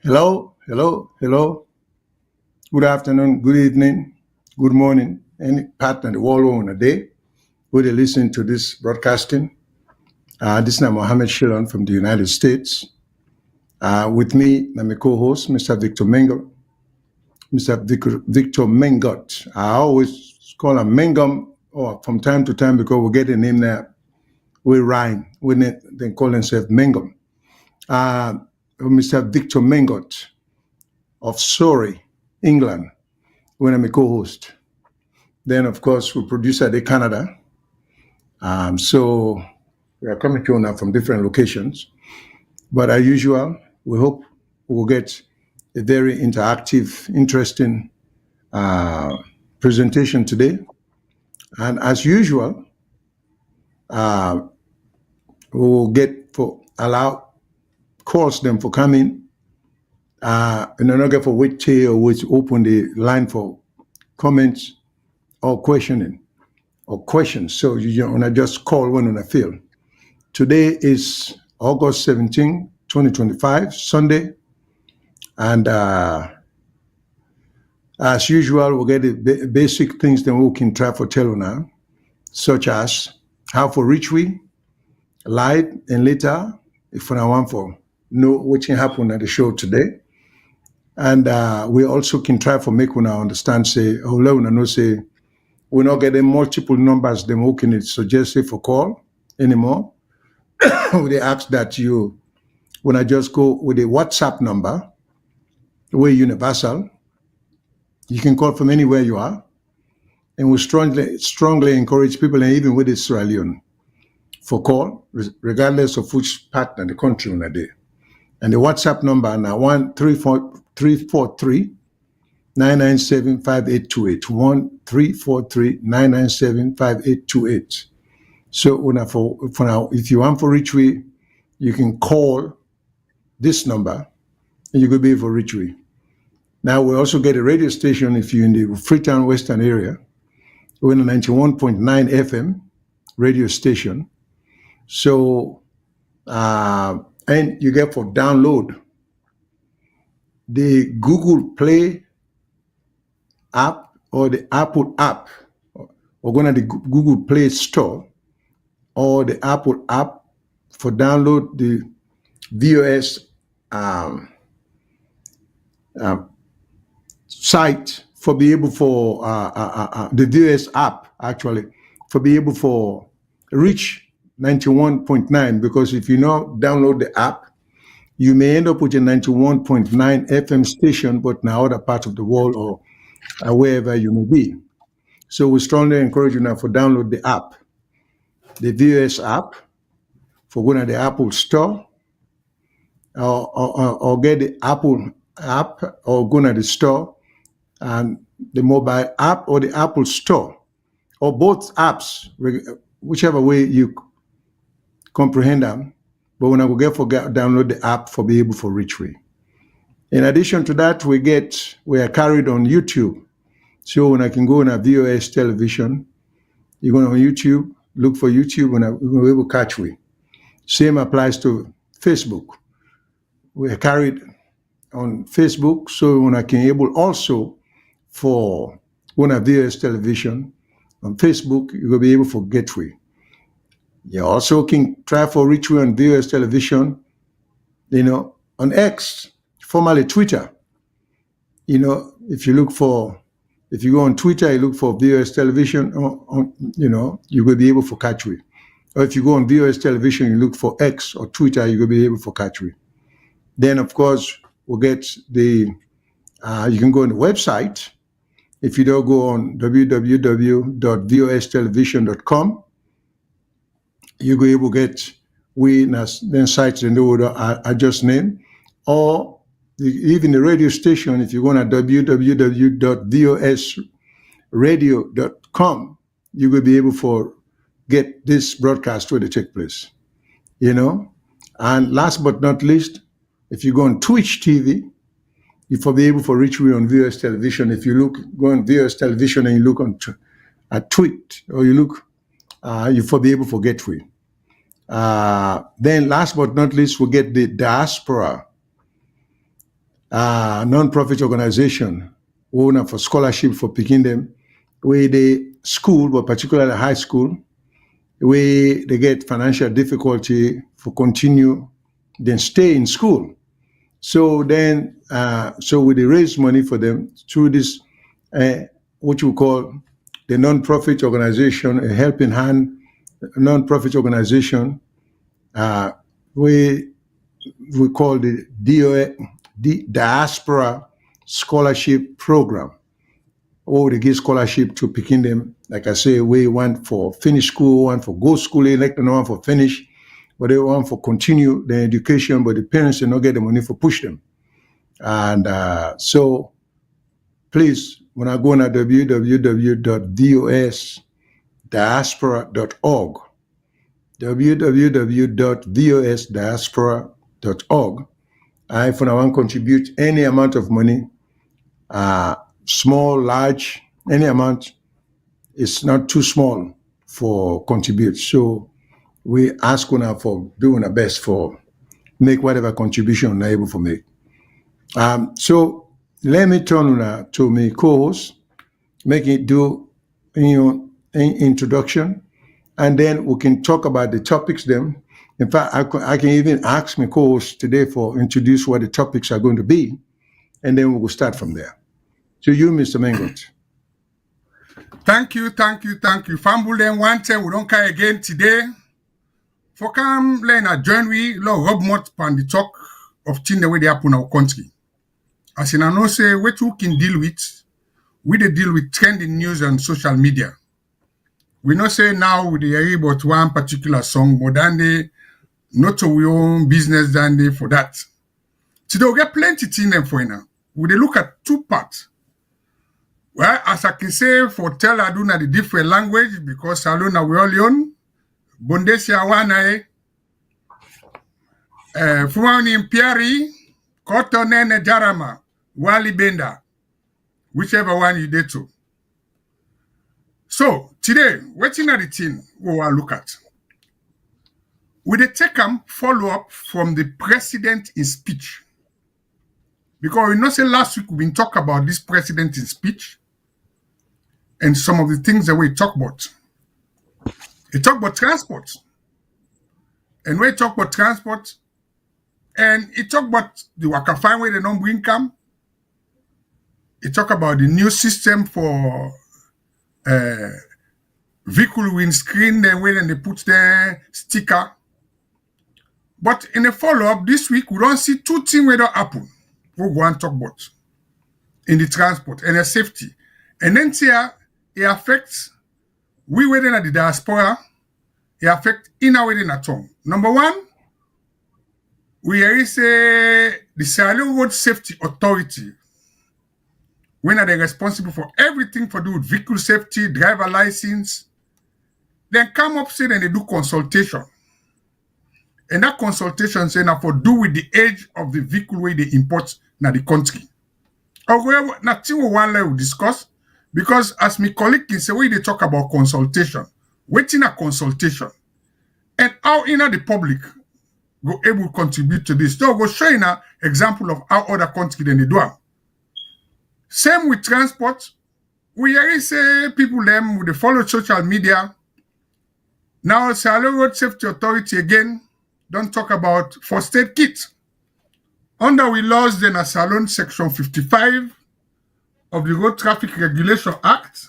Hello, hello, hello. Good afternoon, good evening, good morning, any part of the world on a day where they listen to this broadcasting. This is Mohammed Shilon from the United States. With me, my co-host, Mr. Victor Mengo. Victor Mengot. I always call him Mengum or from time to time because we get a name that we rhyme. We then call himself Mengum. Mr. Victor Mengot of Surrey, England, when I'm a co-host. Then, of course, we produce at Canada. So we are coming to you now from different locations. But as usual, we hope we'll get a very interactive, interesting presentation today. And as usual, we'll get for allow calls them for coming. And not get for wait till or wait to open the line for comments or questioning or questions. So you want to just call when I feel. Today is August 17, 2025, Sunday. And as usual, we'll get the basic things that we can try for tell now, such as how for reach we, live and later, if I want for know what can happen at the show today. And we also can try for make una understand, say, know, say, we're not getting multiple numbers, then we can suggest it for call anymore. They ask that you, when I just go with a WhatsApp number, we're universal. You can call from anywhere you are. And we strongly encourage people, and even with Australian, for call, regardless of which part of the country on a day. And the WhatsApp number now 1-343-997-5828. 1-343-997-5828. So for now, if you want for reach we, you can call this number and you could be able to reach we. Now we also get a radio station if you're in the Freetown Western area. We're in a 91.9 FM radio station. So, and you get for download the Google Play app or the Apple app, or going to the Google Play Store or the Apple app for download the VOS site for be able for the VOS app actually for be able for reach 91.9, because if you not download the app, you may end up with a 91.9 FM station, but now other parts of the world or wherever you may be. So we strongly encourage you now for download the app, the VOS app, for going to the Apple Store or get the Apple app or go to the store and the mobile app or the Apple Store or both apps, whichever way you comprehend them. But when I will get for download the app for be able for reach we. In addition to that, we are carried on YouTube. So when I can go on a VOS television, you go on YouTube, look for YouTube, and we will catch we. Same applies to Facebook. We are carried on Facebook, so when I can able also for when a VOS television on Facebook, you will be able for Gateway. You also can try for reach we on VOS television, on X, formerly Twitter. If you go on Twitter, you look for VOS television, you will be able for catch we. Or if you go on VOS television, you look for X or Twitter, you will be able for catch we. Then, of course, we'll get you can go on the website. If you don't go on www.vostelevision.com, you go able to get then sites in the order I just named, or even the radio station. If you go on www.vosradio.com, you will be able to get this broadcast where they take place. And last but not least, if you go on Twitch TV, you will be able to reach me on VOS television. If you go on VOS television and you look on a tweet, or you look, you will be able to get we. Then last but not least, we'll get the diaspora non-profit organization owner for scholarship for picking them, where the school, but particularly high school, where they get financial difficulty for continue, then stay in school. So then, so we raise money for them through this, what you call the non-profit organization, a helping hand non-profit organization. We call the Diaspora Scholarship Program. Or they give scholarship to picking them, like I say, we one for finish school, one for go school, Electoral, one for finish, but they want for continue their education, but the parents do not get the money for push them. And so please, when I go on www.vosdiaspora.org, www.vosdiaspora.org, if I want to contribute any amount of money, small, large, any amount, it's not too small for contribute. So we ask una for doing our best for make whatever contribution we're able to make. So let me turn to my co-host, make it do an introduction, and then we can talk about the topics then. In fact, I can even ask my co-host today for introduce what the topics are going to be, and then we will start from there. To you, Mr. Mengot. Thank you. Fambulen wante we don't care again today. For come learn a join we lo rob mot pan the talk of things the way they happen in our country. As in I know say what you can deal with, we dey deal with trending news on social media. We know say now we dey hear about one particular song, but then they not to we own business than they for that. Today we get plenty things them for now. We dey look at two parts. Well, as I can say, for tell Aduna the different language, because Salona we all own, Bondesia wana Fumani Impiari, Kotonene Jarama, Wali Benda, whichever one you did to. So, today, what's in the thing we will look at? We dey take follow up from the president in speech. Because we know say last week we've been talking about this president in speech and some of the things that we talk about. He talk about transport. And we talk about transport, and he talk about the Wakafine where they don't bring come. He talk about the new system for vehicle windscreen, then when they put their sticker. But in a follow-up this week, we don't see two things where that happen. We go and talk about in the transport and the safety. And then here, it affects we within at the diaspora, it affects in our within at home. Number one, we say the Sierra Leone Road Safety Authority, when are they responsible for everything for do with vehicle safety, driver license, then come up say and they do consultation. And that consultation say now for do with the age of the vehicle where they import na the country. Or nothing we want to discuss, because as my colleague can say, when they talk about consultation, waiting a consultation, and how the public go able to contribute to this. So go show you an example of how other countries then they do it. Same with transport. We hear say people them they follow social media. Now Sierra Leone Road Safety Authority again don't talk about first aid kit. Under we laws then a Salon Section 55 of the Road Traffic Regulation Act,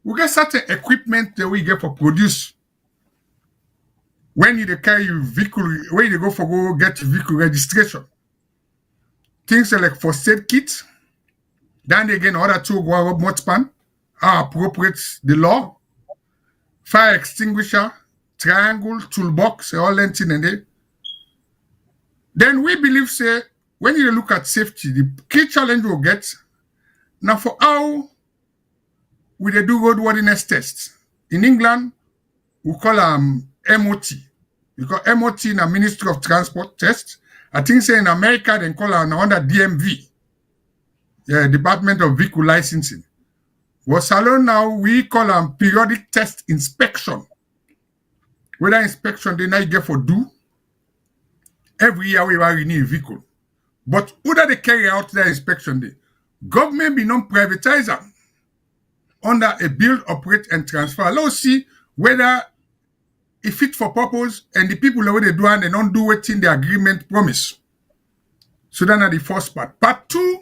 we get certain equipment that we get for produce. When you carry your vehicle, when you go get vehicle registration. Things like first aid kit, then again other two go up much pan, how appropriate the law, fire extinguisher, triangle, toolbox, all that thing and there. Then we believe say when you look at safety, the key challenge we'll get now for how we they do roadworthiness tests. In England, we call MOT. Because MOT in a Ministry of Transport test. I think say in America they call it under DMV. Yeah, Department of Vehicle Licensing. What Salon now we call periodic test inspection. Whether inspection they not get for do every year we renew a vehicle. But who that they carry out the inspection day? Government be non-privatizer under a build, operate, and transfer. Let's see whether it fit for purpose and the people the way they do and they don't do what in the agreement promise. So that's the first part. Part 2,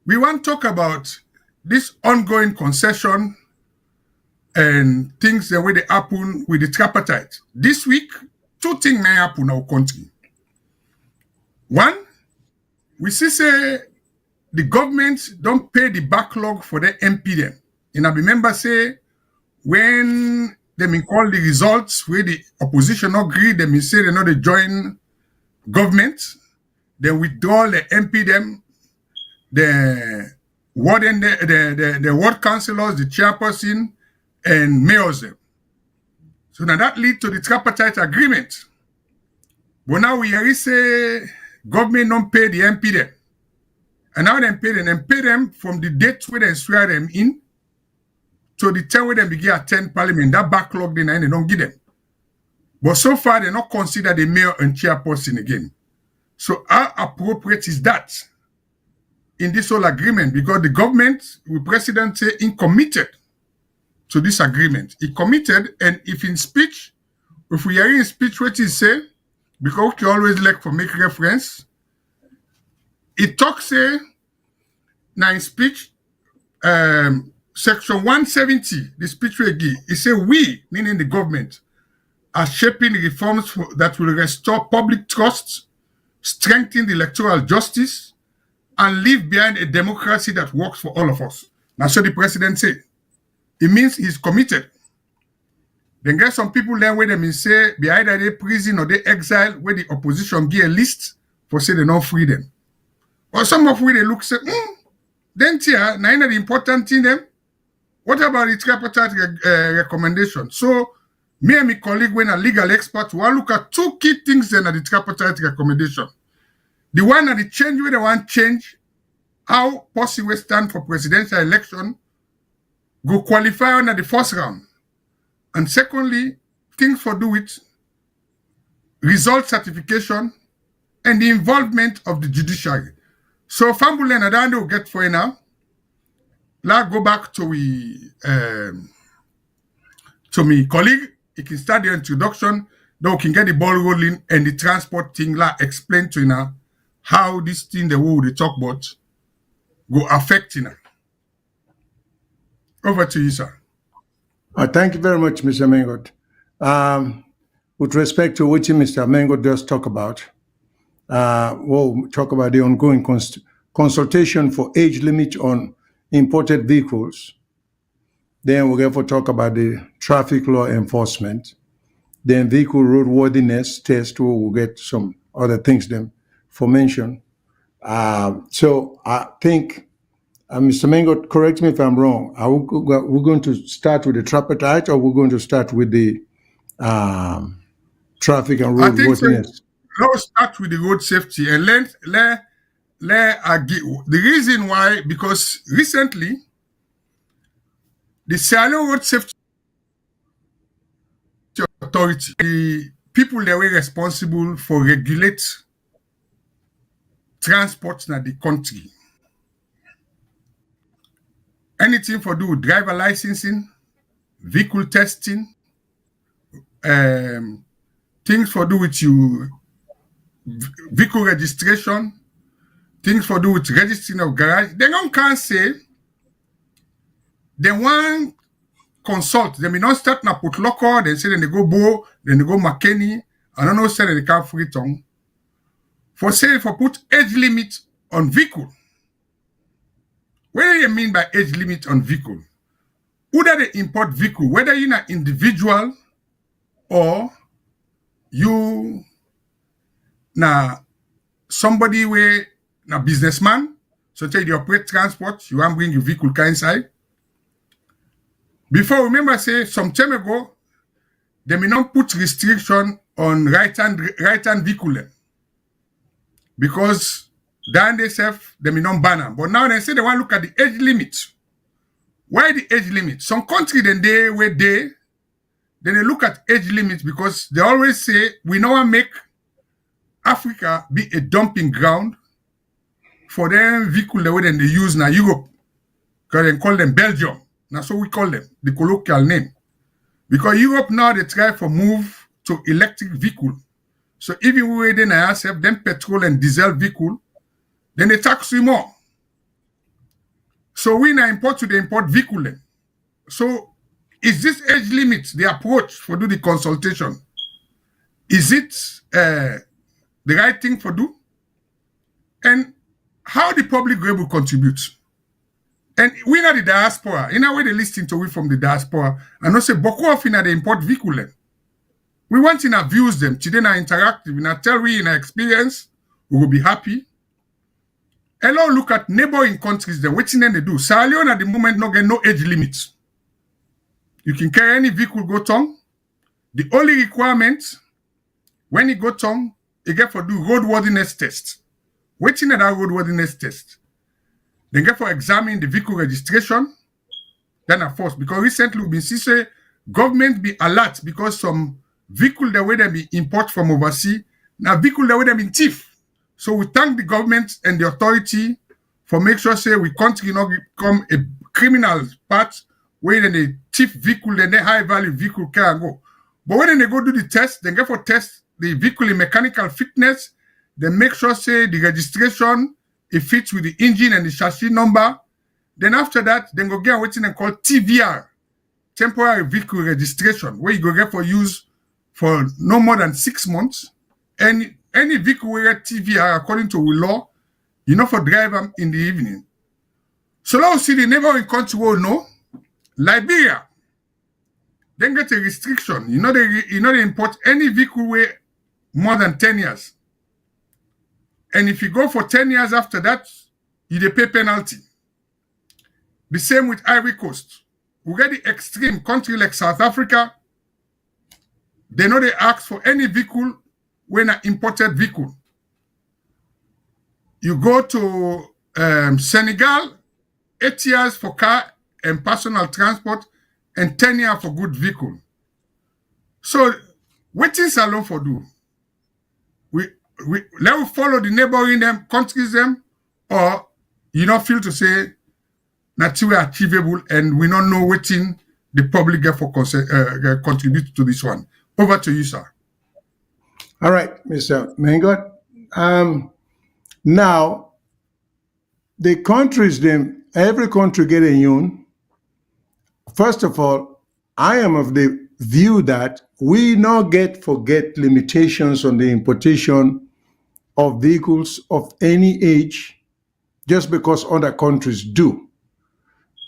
we want to talk about this ongoing concession and things the way they happen with the tripartite. This week, 2 things may happen in our country. One, we see say the government don't pay the backlog for the MP them. And I remember say when they may call the results where the opposition agree, they may say they know they join government, they withdraw the MP them, the warden, the ward councillors, the chairperson, and mayors them. So now that lead to the tripartite agreement. But now we hear say government don't pay the MP them. And now they pay them from the date where they swear them in to the time where they begin attend parliament. That backlog they don't give them. But so far they not consider the mayor and chairperson again. So how appropriate is that in this whole agreement? Because the government, the president say, he committed to this agreement. He committed, and if in speech, if we are in speech what he say, because we always like for make reference, it talks say now in speech, section 170, the speech we give, it say we, meaning the government, are shaping reforms that will restore public trust, strengthen the electoral justice, and leave behind a democracy that works for all of us. Now, so the president said, it means he's committed. Then get some people then where they may say, be either they prison or they exile, where the opposition give a list for say they not free them. Or some of where they look say, then here, now the important thing them, what about the tripartite recommendation? So, me and my colleague, when a legal expert, will look at 2 key things then at the tripartite recommendation. The one at the change where they want change, how possible stand for presidential election, go qualify under the first round. And secondly, things for do with result certification and the involvement of the judiciary. So Fambule and Adande will get for you now. Let's go back to my colleague. He can start the introduction, then we can get the ball rolling and the transport thing. Explain to you now how this thing the way they talk about go affect you now. Over to you, sir. Thank you very much, Mr. Mengot. With respect to what Mr. Mengot just talked about, we'll talk about the ongoing consultation for age limit on imported vehicles. Then we'll therefore talk about the traffic law enforcement. Then vehicle roadworthiness test, where we'll get some other things then for mention. So I think, Mr. Mengot, correct me if I'm wrong. We're going to start with the tripartite, or we're going to start with the traffic and roadworthiness? So. Let's start with the road safety and let the reason why, because recently the Sierra Leone Road Safety Authority, the people that were responsible for regulate transport in the country, anything for do with driver licensing, vehicle testing, things for do with you vehicle registration, things for do with registering of garage. They don't can't say they want consult. They may not start na put local, they say then they go Bo, then they go McKinney, I don't know, say they can't free tongue. For say for put age limit on vehicle. What do you mean by age limit on vehicle? Who that they import vehicle, whether you're an individual or you now somebody where na businessman, so take the operate transport, you want to bring your vehicle inside. Before, remember say some time ago, they may not put restriction on right-hand vehicle because then they say they may not ban them. But now they say they want to look at the age limit. Why the age limit? Some country then they look at age limit because they always say we know how make Africa be a dumping ground for them vehicle the way they use now Europe, because they call them Belgium. That's what we call them, the colloquial name. Because Europe now they try for move to electric vehicle. So even we then have them petrol and diesel vehicle, then they tax you more. So we now import to the import vehicle then. So is this age limit the approach for do the consultation? Is it the right thing for do? And how the public will able to contribute? And we are the diaspora. In a way, they listen to we from the diaspora. And also, Boko of in the import vehicle. We want to views them. Today, na interactive. We tell we in our experience, we will be happy. And now look at neighboring countries. Then what they do? Sierra Leone at the moment no get no age limit. You can carry any vehicle go tongue. The only requirement when you go tongue, you get for do roadworthiness test. Waiting at that roadworthiness test. Then get for examine the vehicle registration. Then of course, because recently we've been see say government be alert because some vehicle the way they be import from overseas, now vehicle the way they be thief. So we thank the government and the authority for make sure say we country not become a criminal part where then the thief vehicle, then the high value vehicle can go. But when they go do the test, they get for test the vehicle in mechanical fitness, they make sure say the registration it fits with the engine and the chassis number. Then after that, then go get what they call TVR, temporary vehicle registration, where you go get for use for no more than 6 months. And any vehicle will get TVR according to law, you know, for drive them in the evening. So now see the neighboring country will know. Liberia, then get a restriction. You know they import any vehicle with more than 10 years. And if you go for 10 years after that, you pay penalty. The same with Ivory Coast. We get the extreme country like South Africa. They know they ask for any vehicle when an imported vehicle. You go to Senegal, 8 years for car and personal transport, and 10 years for good vehicle. So, what is alone for do? Let us follow the neighboring them, countries them, or you don't feel to say that we are achievable and we don't know what thing the public get for contribute to this one. Over to you, sir. All right, Mr. Mengot. Now, the countries, then every country get a union. First of all, I am of the view that we not forget limitations on the importation of vehicles of any age just because other countries do.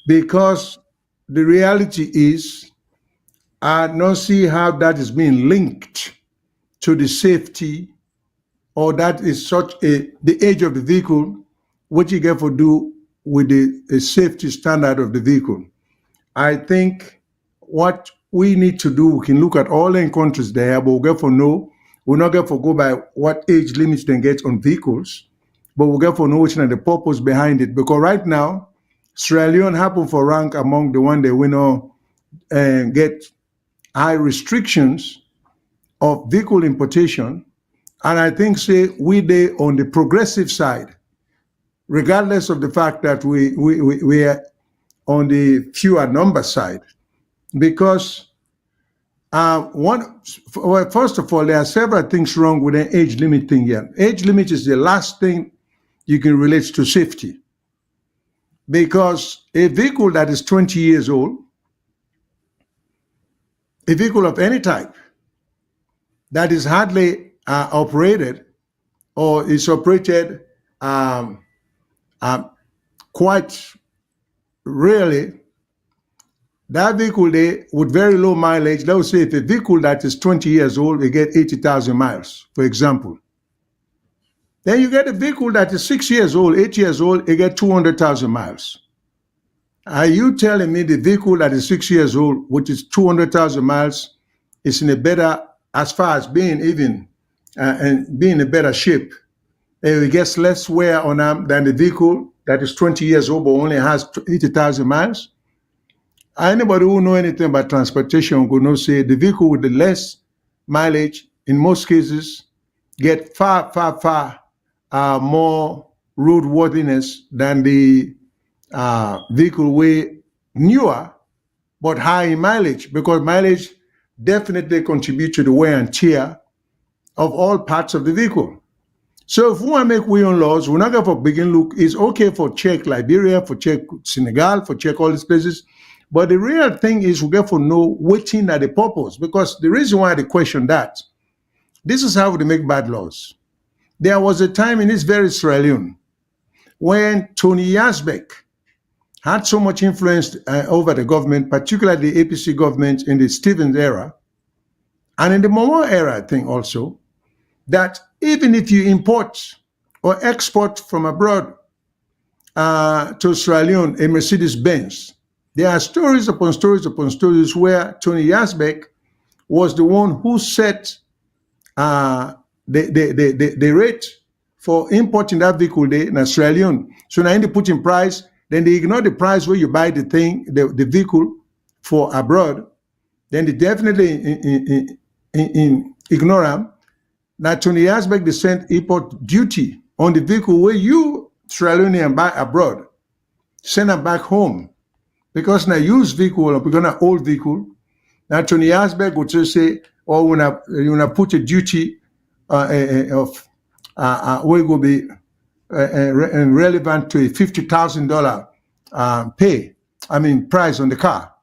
Because the reality is, I don't see how that is being linked to the safety, or that is the age of the vehicle, what you get for do with the safety standard of the vehicle. I think what we need to do, we can look at all the countries there, but we'll get for know, we'll not get for go by what age limits they get on vehicles, but we'll get for know which is the purpose behind it. Because right now, Sierra Leone happen for rank among the one that we know get high restrictions of vehicle importation. And I think say we they on the progressive side, regardless of the fact that we are on the fewer number side. Because first of all, there are several things wrong with an age limit thing here. Age limit is the last thing you can relate to safety. Because a vehicle that is 20 years old, a vehicle of any type that is hardly operated or is operated quite rarely, that vehicle there with very low mileage, let's say if a vehicle that is 20 years old, they get 80,000 miles, for example. Then you get a vehicle that is 6 years old, 8 years old, they get 200,000 miles. Are you telling me the vehicle that is 6 years old, which is 200,000 miles, is in a better, as far as being even, and being in a better shape, it gets less wear on them than the vehicle that is 20 years old but only has 80,000 miles? Anybody who know anything about transportation could know say the vehicle with the less mileage, in most cases, get far more roadworthiness than the vehicle way newer but high in mileage, because mileage definitely contribute to the wear and tear of all parts of the vehicle. So if we want to make we own laws, we're not going for begin look. It's okay for check Liberia, for check Senegal, for check all these places. But the real thing is we get to know waiting at the purpose, because the reason why they question that, this is how they make bad laws. There was a time in this very Sierra Leone when Tony Yazbek had so much influence over the government, particularly the APC government in the Stevens era, and in the Momo era, I think also, that even if you import or export from abroad to Sierra Leone a Mercedes-Benz, there are stories upon stories upon stories where Tony Yazbek was the one who set the rate for importing that vehicle there in Sierra Leone. So now they put in price, then they ignore the price where you buy the thing, the vehicle for abroad, then they definitely ignore them. Now Tony Yazbek, they sent import duty on the vehicle where you, Sierra Leonean, buy abroad, send them back home. Because now used vehicle or because now old vehicle, now Tony Yazbek would just say, oh, when I put a duty of will go be relevant to a $50,000 price on the car.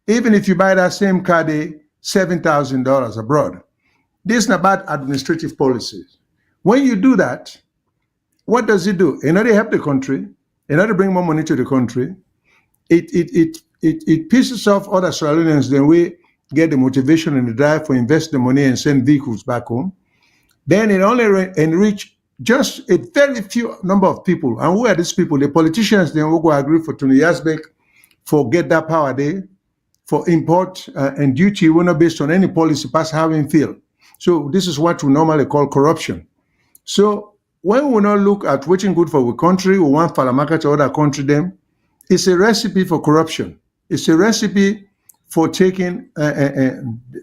Even if you buy that same car there, $7,000 abroad. This is not bad administrative policies. When you do that, what does it do? In order to help the country, in order to bring more money to the country, it pisses off other Sierra Leoneans. Then we get the motivation and the drive for invest the money and send vehicles back home. Then it only enrich just a very few number of people. And who are these people? The politicians then will go agree for Tony Yazbek for get that power there, for import and duty, we're not based on any policy past having feel. So this is what we normally call corruption. So when we not look at what's good for our country, we want Falamaka to other country them, it's a recipe for corruption. It's a recipe for taking,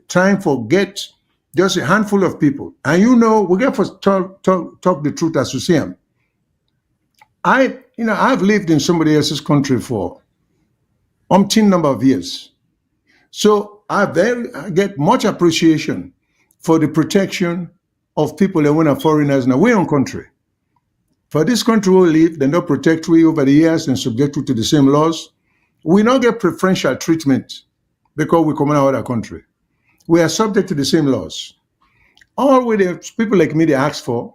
trying to get just a handful of people. And you know, we get to talk the truth as we see them. I've lived in somebody else's country for umpteen number of years. So I get much appreciation for the protection of people that are foreigners in our own country. For this country we live, they don't protect we over the years and subject we to the same laws. We don't get preferential treatment because we come in our other country. We are subject to the same laws. All we the people like me they ask for,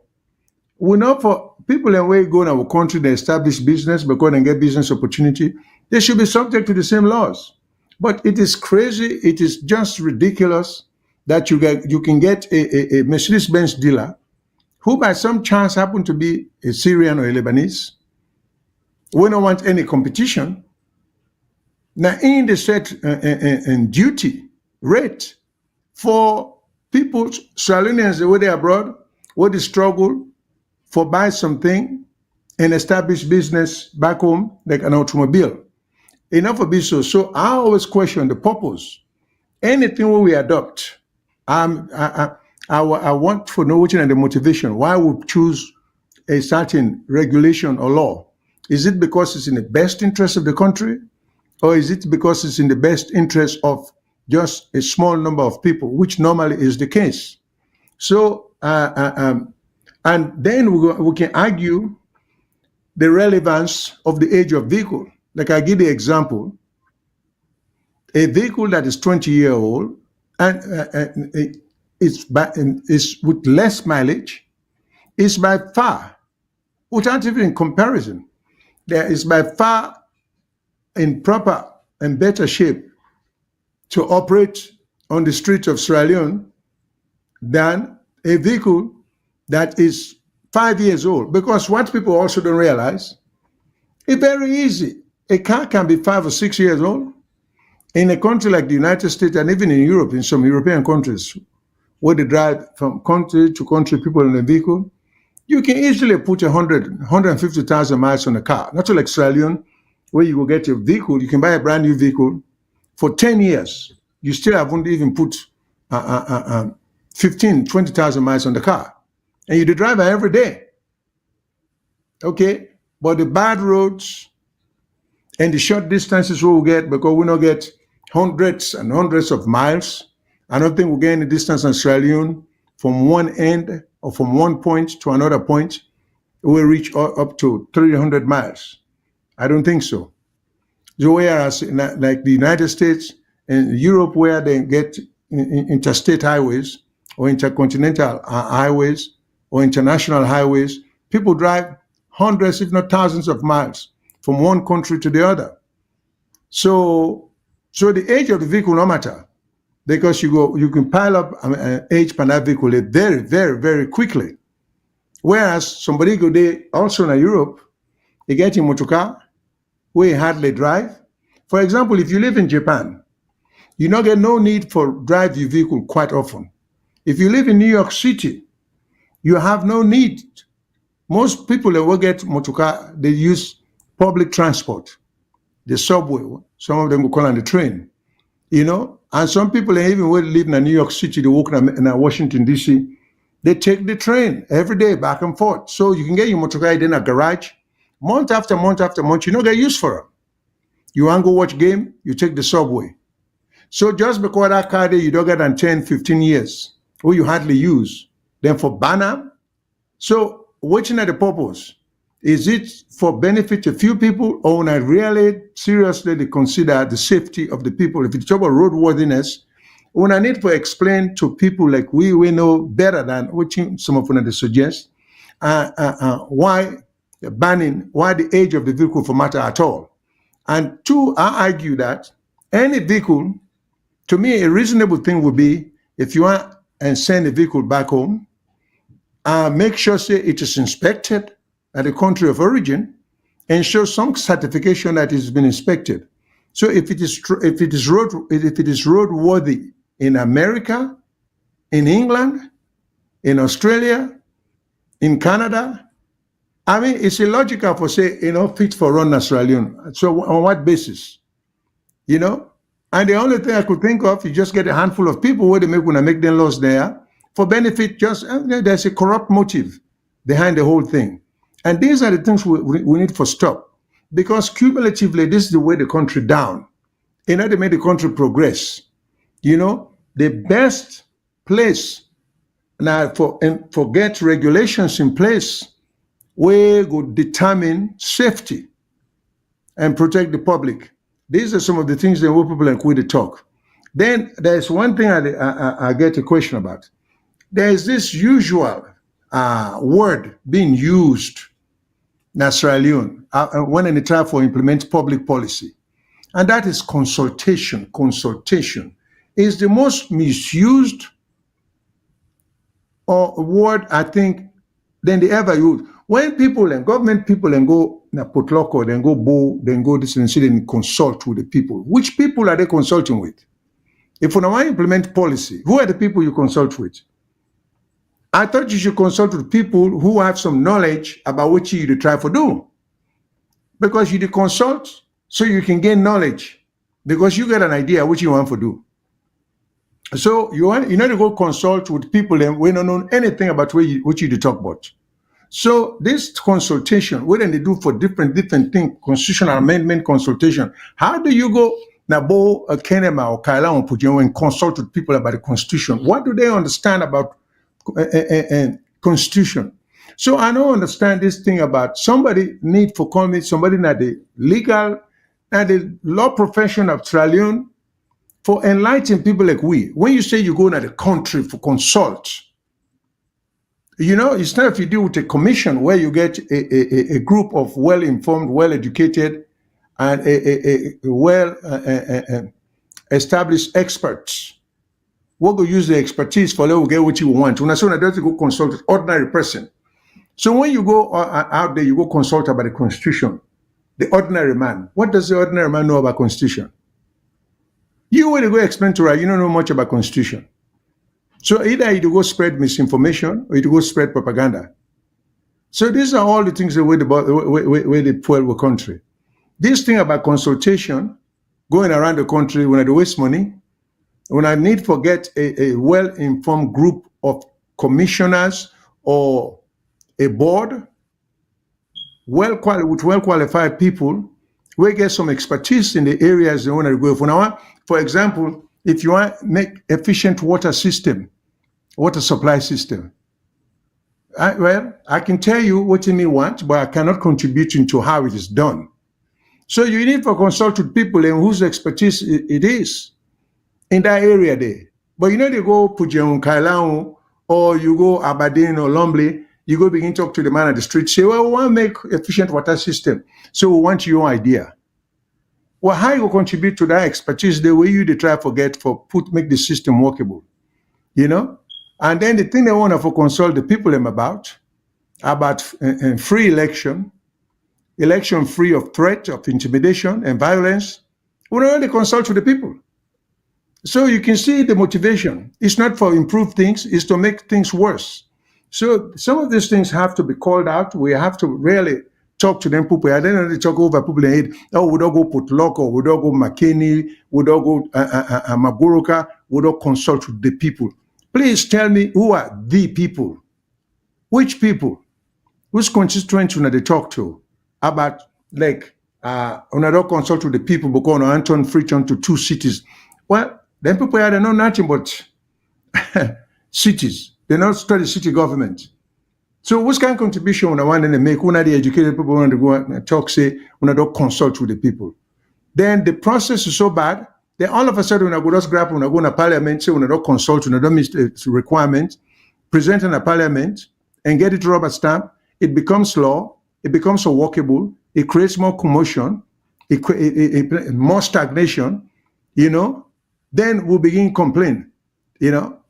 we know for people that way go in our country, they establish business because they get business opportunity, they should be subject to the same laws. But it is crazy, it is just ridiculous that you can get a Mercedes-Benz dealer who by some chance happen to be a Syrian or a Lebanese. We don't want any competition. Now in the set and duty rate for people, Sierra Leoneans, the way they abroad, where they struggle for buy something and establish business back home, like an automobile. Enough of this. So I always question the purpose. Anything we adopt, I want to know which is the motivation. Why we choose a certain regulation or law? Is it because it's in the best interest of the country? Or is it because it's in the best interest of just a small number of people, which normally is the case? So, and then we can argue the relevance of the age of vehicle. Like I give the example, a vehicle that is 20-year-old and is with less mileage is by far, without even in comparison, there is by far in proper and better shape to operate on the streets of Sierra Leone than a vehicle that is 5 years old. Because what people also don't realize, it's very easy. A car can be 5 or 6 years old. In a country like the United States and even in Europe, in some European countries, where they drive from country to country, people in a vehicle, you can easily put 150,000 miles on a car. Not like Sierra Leone, where you will get a vehicle, you can buy a brand new vehicle for 10 years. You still haven't even put 15, 20,000 miles on the car. And you're the driver every day. Okay, but the bad roads and the short distances we will get because we don't get hundreds and hundreds of miles. I don't think we'll get any distance in Sierra Leone from one end or from one point to another point. We'll reach up to 300 miles. I don't think so. So whereas like the United States and Europe, where they get interstate highways or intercontinental highways or international highways, people drive hundreds, if not thousands of miles from one country to the other. So the age of the vehicle no matter because you can pile up age per that vehicle very, very, very quickly. Whereas somebody go there also in Europe, they get in motor car, where you hardly drive. For example, if you live in Japan, you don't get no need for drive your vehicle quite often. If you live in New York City, you have no need. Most people that will get motor car, they use public transport, the subway. Some of them will call on the train, And some people even when live in New York City, they work in Washington, D.C., they take the train every day back and forth. So you can get your motor car in a garage, month after month after month, you don't get used for it. You want to go watch game, you take the subway. So just because that car there, you don't get on 10, 15 years, or you hardly use. Then for banner, so watching at the purpose, is it for benefit to few people or not really seriously they consider the safety of the people? If it's about roadworthiness, when I need to explain to people like we know better than what some of them suggest, why banning, why the age of the vehicle for matter at all. And two, I argue that any vehicle, to me, a reasonable thing would be if you want and send a vehicle back home, make sure say it is inspected at the country of origin and show some certification that it's been inspected. So if it is roadworthy in America, in England, in Australia, in Canada, I mean, it's illogical for say, fit for run Sierra Leone. So on what basis? And the only thing I could think of, you just get a handful of people where they make them laws there for benefit. There's a corrupt motive behind the whole thing. And these are the things we need to stop. Because cumulatively, this is the way the country down. They made the country progress. The best place now for get regulations in place where would determine safety and protect the public. These are some of the things that people like we talk. Then there's one thing I get a question about. There's this usual word being used in Sierra Leone when they try to implement public policy, and that is consultation. Consultation is the most misused word I think than they ever use. When people and government people and go na Potloko, then go Bo, then go this and sit and consult with the people. Which people are they consulting with? If you want to implement policy, who are the people you consult with? I thought you should consult with people who have some knowledge about what you try to do. Because you consult so you can gain knowledge. Because you get an idea what you want to do. So you need to go consult with people and we don't know anything about what you talk about. So this consultation, what do they do for different things, constitutional amendment consultation? How do you go Nabo, Kenema, or Kaila Pujo and consult with people about the constitution? What do they understand about constitution? So I don't understand this thing about somebody need for calling somebody in the legal and the law profession of Sierra Leone for enlightening people like we. When you say you go to the country for consult, it's not if you deal with a commission where you get a group of well-informed, well-educated, and a well-established experts. We'll go use the expertise for let get what you want. When I say don't go consult an ordinary person. So when you go out there, you go consult about the constitution. The ordinary man. What does the ordinary man know about constitution? You will go explain to her, you don't know much about constitution. So either you go spread misinformation or you go spread propaganda. So these are all the things that where the poor country. This thing about consultation, going around the country when I waste money, when I need to get a well-informed group of commissioners or a board with well qualified people, we get some expertise in the areas they want to go. For example, if you want to make efficient water supply system, I can tell you what you may want, but I cannot contribute into how it is done. So you need to consult with people and whose expertise it is in that area there. But you go Pujeon, Kailao, or you go Aberdeen or Lumley, you go begin to talk to the man at the street, say, well, we want to make efficient water system. So we want your idea. Well, how you contribute to that expertise the way you try make the system workable, And then the thing they want to consult the people about free election free of threat, of intimidation and violence. We don't really consult with the people. So you can see the motivation. It's not for improve things, it's to make things worse. So some of these things have to be called out. We have to really talk to them people. I don't know they talk over people in head. Oh, we don't go Putlock, or we don't go McKinney, we don't go Magoroka, we don't consult with the people. Please tell me who are the people? Which people? Which constituents they talk to? About like when I don't consult with the people because Anton Friction to 2 cities. Well, then people they know nothing but cities. They don't study city government. So what kind of contribution when I want to make? When the educated people want to go and talk, say, when I don't consult with the people. Then the process is so bad, then all of a sudden when I go just grab, when I go to parliament, say when I don't consult, when I don't meet the requirement, present in a parliament and get it rubber stamp, it becomes law, it becomes unworkable, it creates more commotion, more stagnation, then we'll begin complain,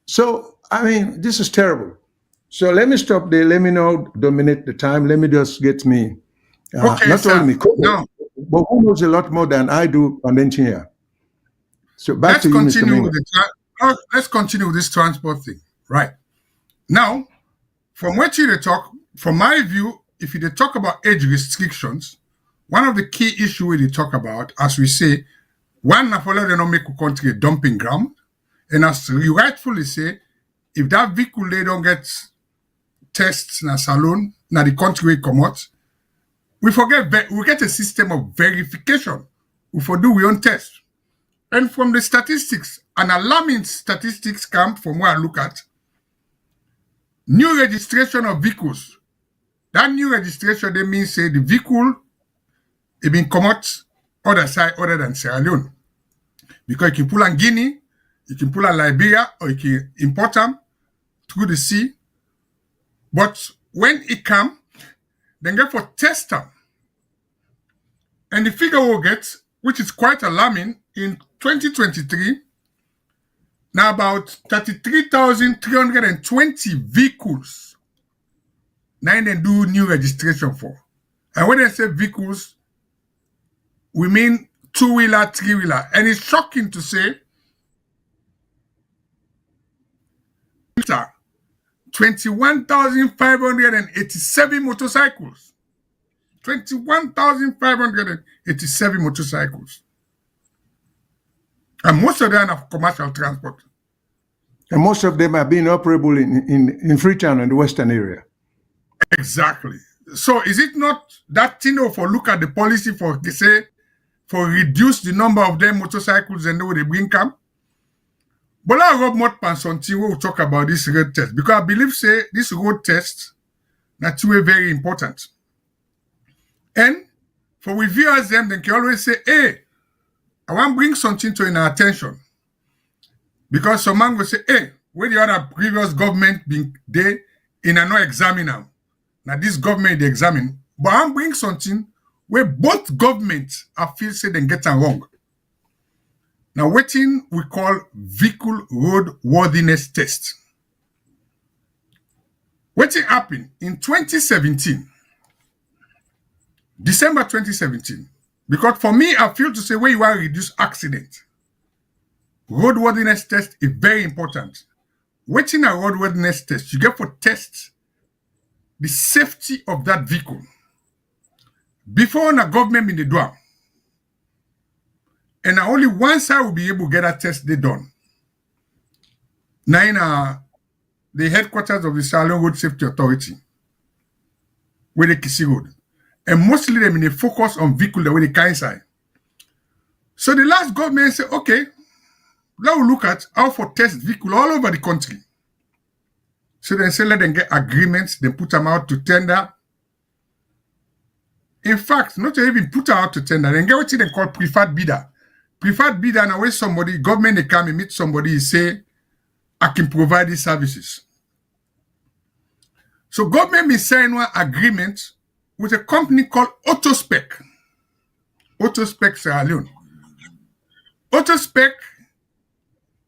So, I mean, this is terrible. So let me stop there. Let me not dominate the time. Let me just get me, Okay, not sir. only me, Now, but who knows a lot more than I do on the engineer. So back let's to you, Mr. continue Mingo. with let's continue with this transport thing. Right. Now, from what you talk, from my view, if you talk about age restrictions, one of the key issues we talk about, as we say, one na follow the no make a country a dumping ground, and as you rightfully say, if that vehicle they don't get tests na salon, na the country we come out, we get a system of verification. We for do we own test. And from the statistics, an alarming statistics come from where I look at, new registration of vehicles. That new registration, they mean say the vehicle it been come out other side other than Sierra Leone. Because you can pull on Guinea, you can pull on Liberia, or you can import them through the sea. But when it come, then get for test them. And the figure we'll get, which is quite alarming, in 2023, now about 33,320 vehicles now they do new registration for. And when they say vehicles, we mean 2-wheeler, 3-wheeler. And it's shocking to say 21,587 motorcycles. 21,587 motorcycles. And most of them are commercial transport. And most of them are being operable in Freetown and the Western area. Exactly. So is it not that thing for look at the policy for reduce the number of them motorcycles and know they bring come? But I Rob Motpan something we will talk about this road test because I believe say this road test that's very important. And for we viewers them, they can always say, hey, I want to bring something to your attention. Because some man will say, hey, where the other previous government been there in a no examine now. Now this government they examine. But I'm bring something where both governments I feel say they get it wrong. Now waiting we call vehicle roadworthiness test. Waiting happened in 2017. December 2017. Because for me, I feel to say where you want to reduce accident. Roadworthiness test is very important. Waiting a roadworthiness test, you get for test the safety of that vehicle. Before the government in the door. And only one side will be able to get that test they done. Now in the headquarters of the Sierra Leone Road Safety Authority, where the Kisi Road. and mostly them in a focus on vehicle the way they can inside. So the last government said, okay, let's look at how for test vehicle all over the country. So they say let them get agreements, then put them out to tender. In fact, not even put out to tender, then get what they call preferred bidder. Preferred bidder now where somebody, government they come and meet somebody and say, I can provide these services. So government may sign one agreement with a company called Autospec. Autospec Sierra Leone. Autospec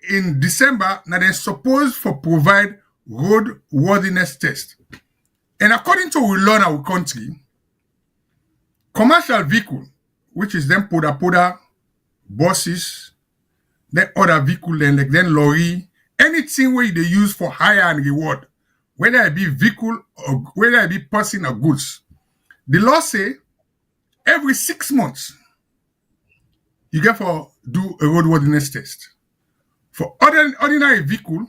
in December, now they're supposed for provide roadworthiness test. And according to we learn our country, commercial vehicle, which is then poda, buses, then other vehicle, then lorry, anything where they use for hire and reward, whether it be vehicle or whether it be person or goods. The law say every 6 months you get for do a roadworthiness test. For ordinary vehicle,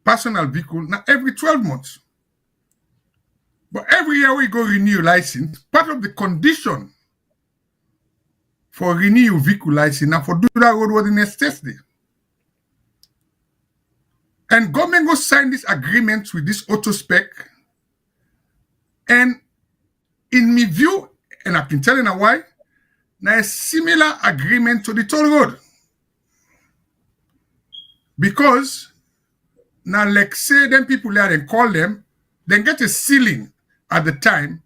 personal vehicle, now every 12 months. But every year we go renew your license, part of the condition for renew your vehicle license now for do that roadworthiness test there. And government go sign this agreement with this Autospec. And in my view, and I can tell you now why, now a similar agreement to the toll road. Because now like say them people there and call them, then get a ceiling at the time,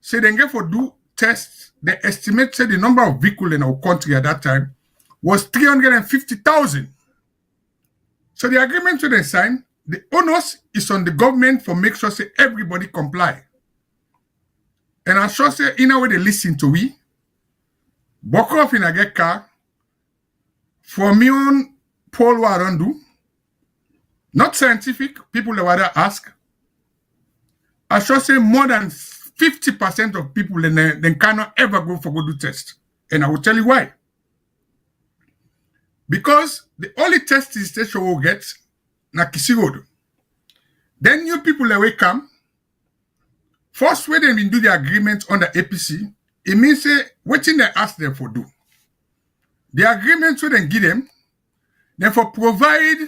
say they get for do tests, they estimate say the number of vehicles in our country at that time was 350,000. So the agreement they sign, the onus is on the government for make sure say everybody comply. And I'm sure say in a way they listen to we, buck off in a get car, for me on poll what I don't do, not scientific, people that would ask. I should say more than 50% of people then cannot ever go for go do test. And I will tell you why. Because the only test is station will get na Kisi Road. Then new people that will come. First way they do the agreement under APC, it means say what thing they ask them for do. The agreement will then give them, then for provide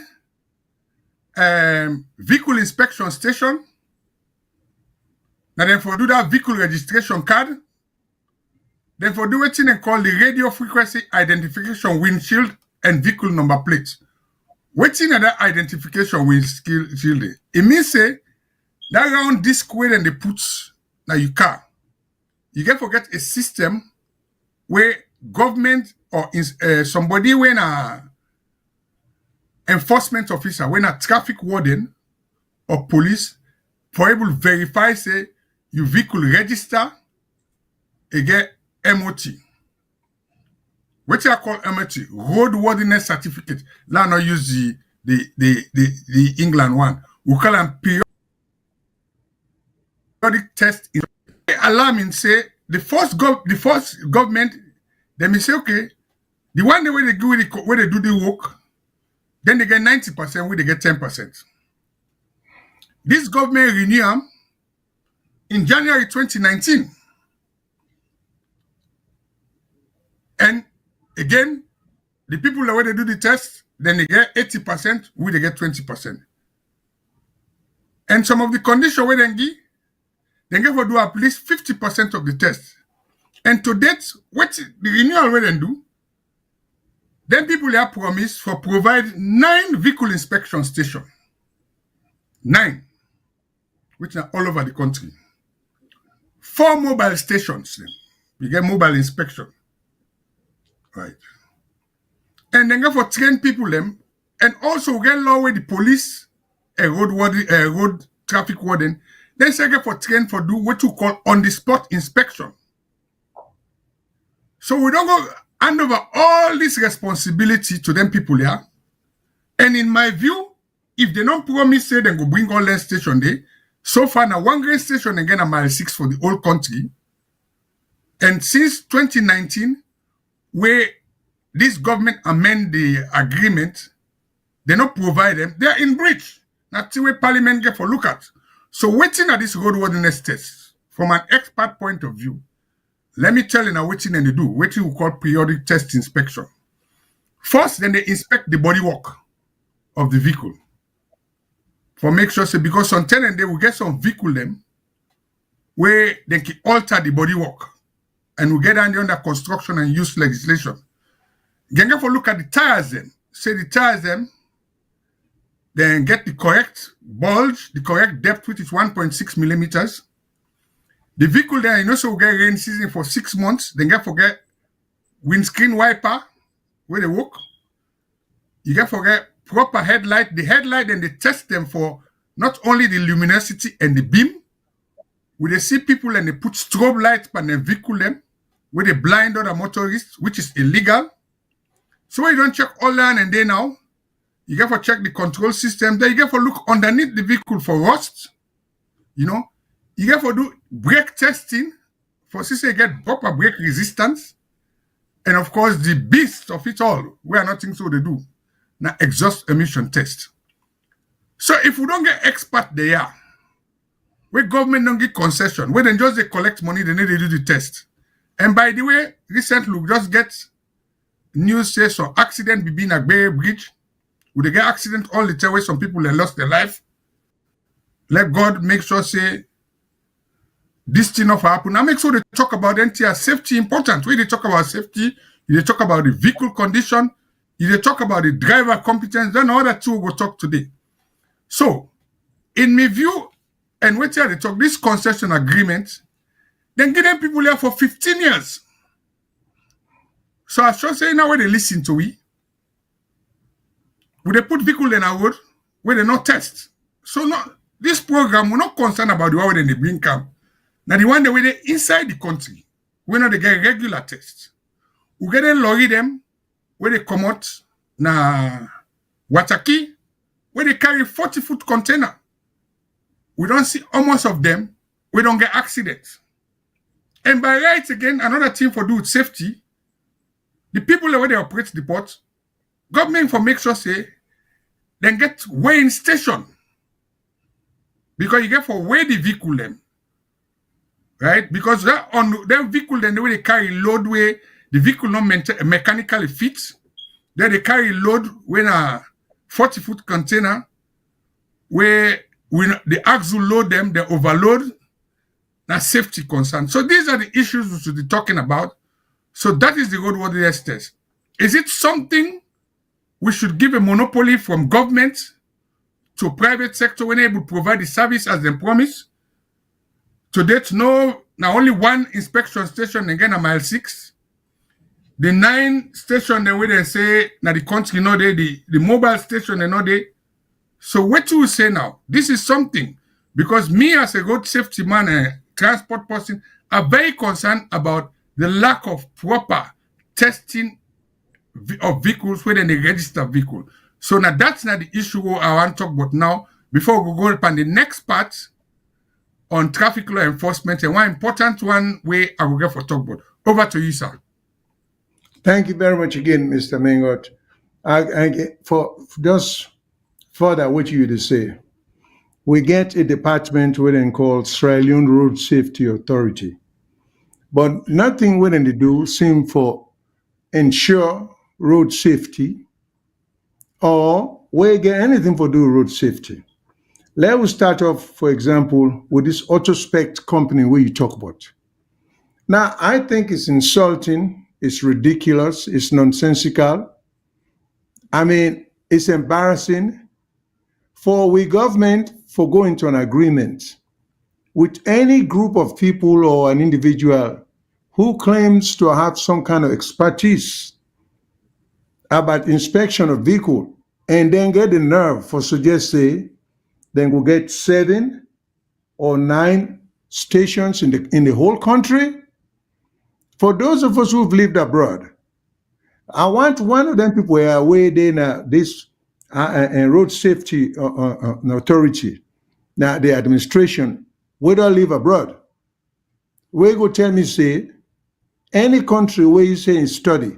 vehicle inspection station. Now then for do that vehicle registration card. Then for do what they call the radio frequency identification windshield and vehicle number plate. Waiting that identification windshield, it means say that round disc where then they put now your car. You can forget a system where government or somebody when a enforcement officer, when a traffic warden or police, for able to verify say your vehicle register, you get MOT. What I call MOT, roadworthiness certificate. Now not use the England one. We call them periodic test. Alarming say the first government, they may say okay, the one where they do the work, then they get 90%, where they get 10%. This government renew them in January 2019. And again, the people that where they do the test, then they get 80%, we they get 20%. And some of the conditions where they get for do at least 50% of the test. And to date, what the renewal where they do, then people have promised for provide 9 vehicle inspection stations. 9, which are all over the country. 4 mobile stations. We get mobile inspection. Right. And then go for train people them, and also get law with the police, a road traffic warden. Then say get for train for do what you call on the spot inspection. So we don't go hand over all this responsibility to them people here. And in my view, if they don't promise say they go bring all their station there, so far now one grain station again a mile 6 for the whole country. And since 2019, where this government amend the agreement, they not provide them, they are in breach. That's the way Parliament get for look at. So waiting at this roadworthiness test from an expert point of view, let me tell you now what they do, what we call periodic test inspection. First, then they inspect the bodywork of the vehicle for make sure, say, because sometimes they will get some vehicle them where they can alter the bodywork and we get under construction and use legislation. Then go for look at the tires then. Say the tires them, then get the correct bulge, the correct depth, which is 1.6 millimeters. The vehicle there, you know, so we get rain season for 6 months. Then get forget windscreen wiper where they work. You get forget proper headlight. The headlight, then they test them for not only the luminosity and the beam. Where they see people and they put strobe lights on their vehicle them, where they blind other motorists, which is illegal. So when you don't check all that and then now, you get for check the control system. Then you get for look underneath the vehicle for rust. You know, you get for do brake testing for see you get proper brake resistance. And of course, the beast of it all, we are not things so they do. Now exhaust emission test. So if we don't get expert there, where government don't get concession, where they just they collect money, they need to do the test. And by the way, recently we just get news says so accident be being at Bay Bridge. Would they get accident all the time where some people have lost their life? Let God make sure say this thing not happen. Now make sure they talk about NTR safety important. When they talk about safety, they talk about the vehicle condition, they talk about the driver competence, then all that two will talk today. So, in my view, and wait till they talk this concession agreement, then give them people here for 15 years. So I should say now where they listen to we, would they put vehicle in our road where they not test? So no, this program we're not concerned about the one where they bring camp. Now the one that where they inside the country, we know they get regular tests. We get a lorry them where they come out na Wataki, where they carry 40-foot container. We don't see almost of them. We don't get accidents. And by rights again, another thing for do with safety, the people where they operate the port, government for make sure say, then get weighing station. Because you get for weigh the vehicle them. Right? Because that on their vehicle, then the way they carry load where the vehicle not mechanically fits. Then they carry load when a 40-foot container where when the axle load them, they overload. That's safety concern. So these are the issues we should be talking about. So that is the roadworthiness test. Is it something we should give a monopoly from government to private sector when able to provide the service as they promise? To date, no, now only one inspection station again at mile 6. The 9 station the way they say now the country no day, the mobile station they no day. So what do we say now? This is something because me as a road safety man and transport person are very concerned about the lack of proper testing of vehicles when they register vehicle. So now that's not the issue I want to talk about now. Before we go upon the next part on traffic law enforcement and one important one way I will get for talk about. Over to you, sir. Thank you very much again, Mr. Mengot. For just further what you to say, we get a department within called Australian Road Safety Authority, but nothing within they do seem for ensure road safety or we get anything for do road safety. Let's start off, for example, with this Autospec company where you talk about. Now, I think it's insulting, it's ridiculous, it's nonsensical. I mean, it's embarrassing for we government for going to an agreement with any group of people or an individual who claims to have some kind of expertise about inspection of vehicle and then get the nerve for suggest say, then we'll get 7 or 9 stations in the whole country. For those of us who've lived abroad, I want one of them people who are away there this road safety authority, now the administration, whether I live abroad, we go tell me say, any country where you say in study,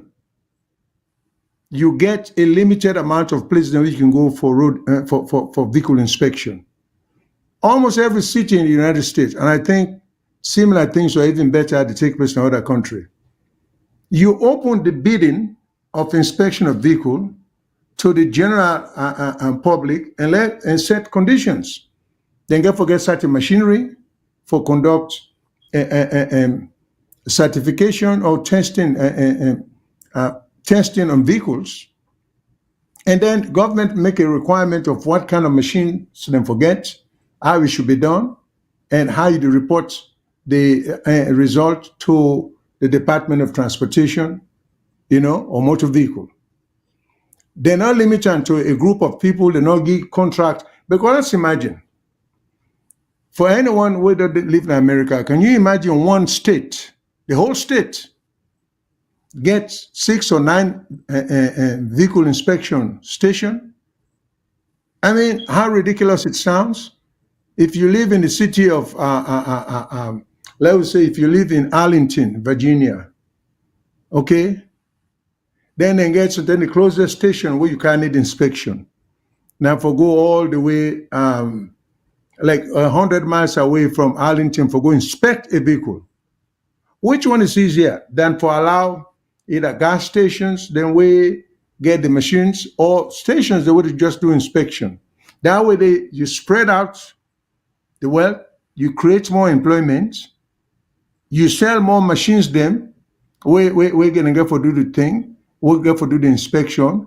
you get a limited amount of places where you can go for road for vehicle inspection. Almost every city in the United States, and I think similar things or even better to take place in other country. You open the bidding of inspection of vehicle to the general public and set conditions. Then get forget certain machinery for conduct certification or testing testing on vehicles. And then government make a requirement of what kind of machines them forget, how it should be done, and how you report the result to the Department of Transportation, or motor vehicle. They're not limited to a group of people, they're not give contract. Because let's imagine, for anyone who doesn't live in America, can you imagine one state, the whole state, gets 6 or 9 vehicle inspection station? I mean, how ridiculous it sounds. If you live in the city of, let's say, if you live in Arlington, Virginia, okay, then the closest station where you can need inspection. Now, for go all the way, like 100 miles away from Arlington, for go inspect a vehicle. Which one is easier than for allow either gas stations, then we get the machines, or stations that would just do inspection? That way, you spread out the wealth, you create more employment, you sell more machines. Then we're gonna get for do the thing, we'll get for do the inspection,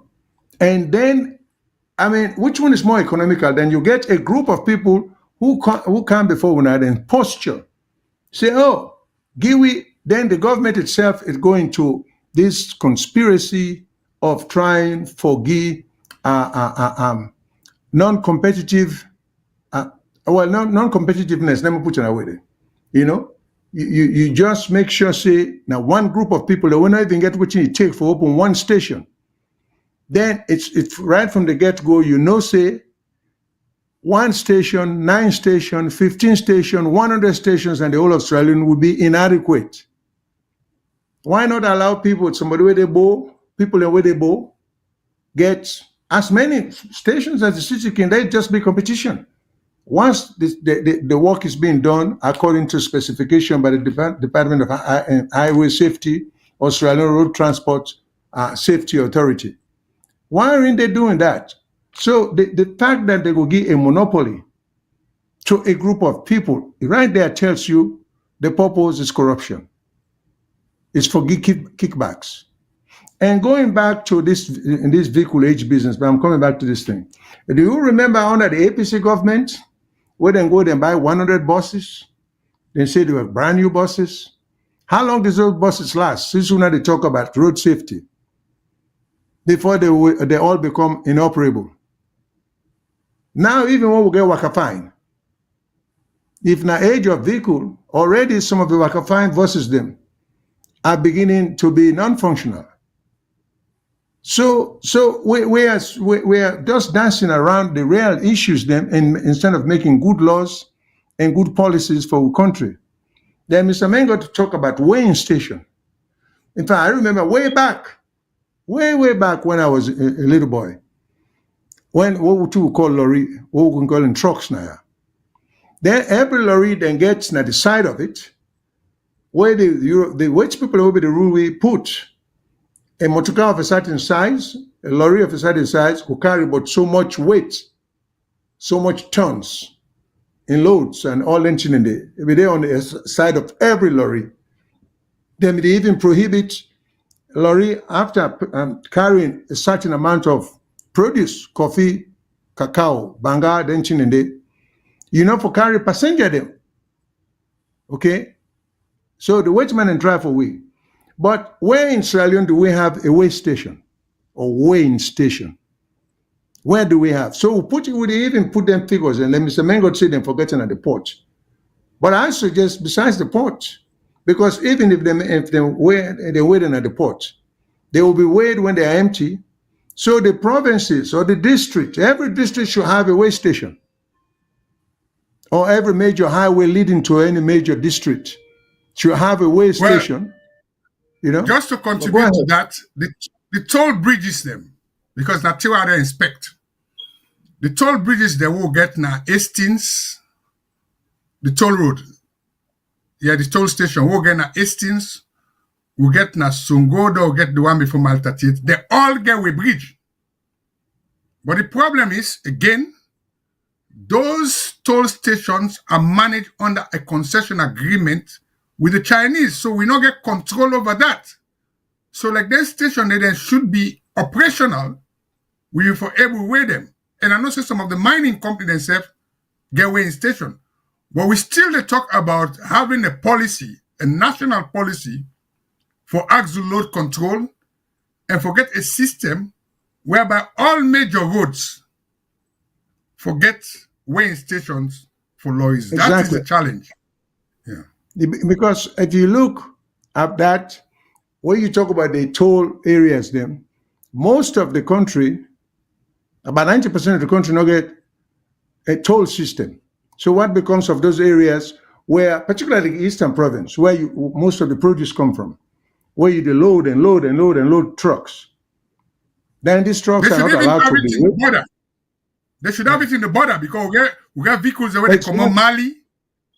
and then, I mean, which one is more economical? Then you get a group of people who come before one another and posture, say, oh, give we. Then the government itself is going to this conspiracy of trying for give non-competitive, non-competitiveness. Let me put it away there. You just make sure, say, now one group of people that will not even get what you take for open one station. Then it's right from the get-go, say, 1 station, 9 stations, 15 stations, 100 stations, and the whole of Australian will be inadequate. Why not allow people, somebody where they bow, people where they bow, get as many stations as the city can? They just be competition. Once the work is being done according to specification by the Department of Highway Safety, Australian Road Transport Safety Authority. Why aren't they doing that? So the fact that they will give a monopoly to a group of people, right there tells you the purpose is corruption. It's for kickbacks. And going back to this vehicle age business, but I'm coming back to this thing. Do you remember under the APC government, where they go and buy 100 buses? They say they were brand new buses. How long does those buses last? Since when they talk about road safety, before they all become inoperable. Now, even when we get waka fine, if na age of vehicle, already some of the waka fine buses them are beginning to be non-functional. So we are just dancing around the real issues then, instead of making good laws and good policies for our country. Then Mr. Mengo to talk about weighing station. In fact, I remember way back when I was a little boy, when what we call lorry, what we can call in trucks now. Then every lorry then gets at the side of it, where the which people will be the rule we put a motor car of a certain size, a lorry of a certain size, who carry about so much weight, so much tons in loads and all engine in there. Every day on the side of every lorry. Then they even prohibit a lorry after carrying a certain amount of produce, coffee, cacao, banga, the engine in there. For carry passenger them. Okay? So the weighman and driver way. But where in Sierra Leone do we have a weigh station or weighing station? Where do we have? So we even put them figures, and let Mr. Mengo say them forgetting at the port. But I suggest besides the port, because even if they weigh them at the port, they will be weighed when they are empty. So the provinces or the district, every district should have a weigh station, or every major highway leading to any major district should have a weigh station. Just to contribute to that, the toll bridges them, because that's where they inspect. The toll bridges they will get now Hastings, the toll road. the toll station. We'll get na Hastings, we get na Songodo, we get the one before Malta. They all get with bridge. But the problem is, again, those toll stations are managed under a concession agreement with the Chinese. So we don't get control over that. So like that station, they then should be operational. We for able to weigh them. And I know some of the mining companies themselves get weighing station. But we still they talk about having a policy, a national policy for axle load control, and forget a system whereby all major roads forget weighing stations for lorries. Exactly. That is the challenge. Yeah. Because if you look at that, when you talk about the toll areas, then most of the country, about 90% of the country, not get a toll system. So what becomes of those areas where, particularly the Eastern Province, where most of the produce come from, where you load and load and load and load trucks. Then these trucks are not allowed to be. Border. They should have it in the border because we got vehicles where they come out Mali,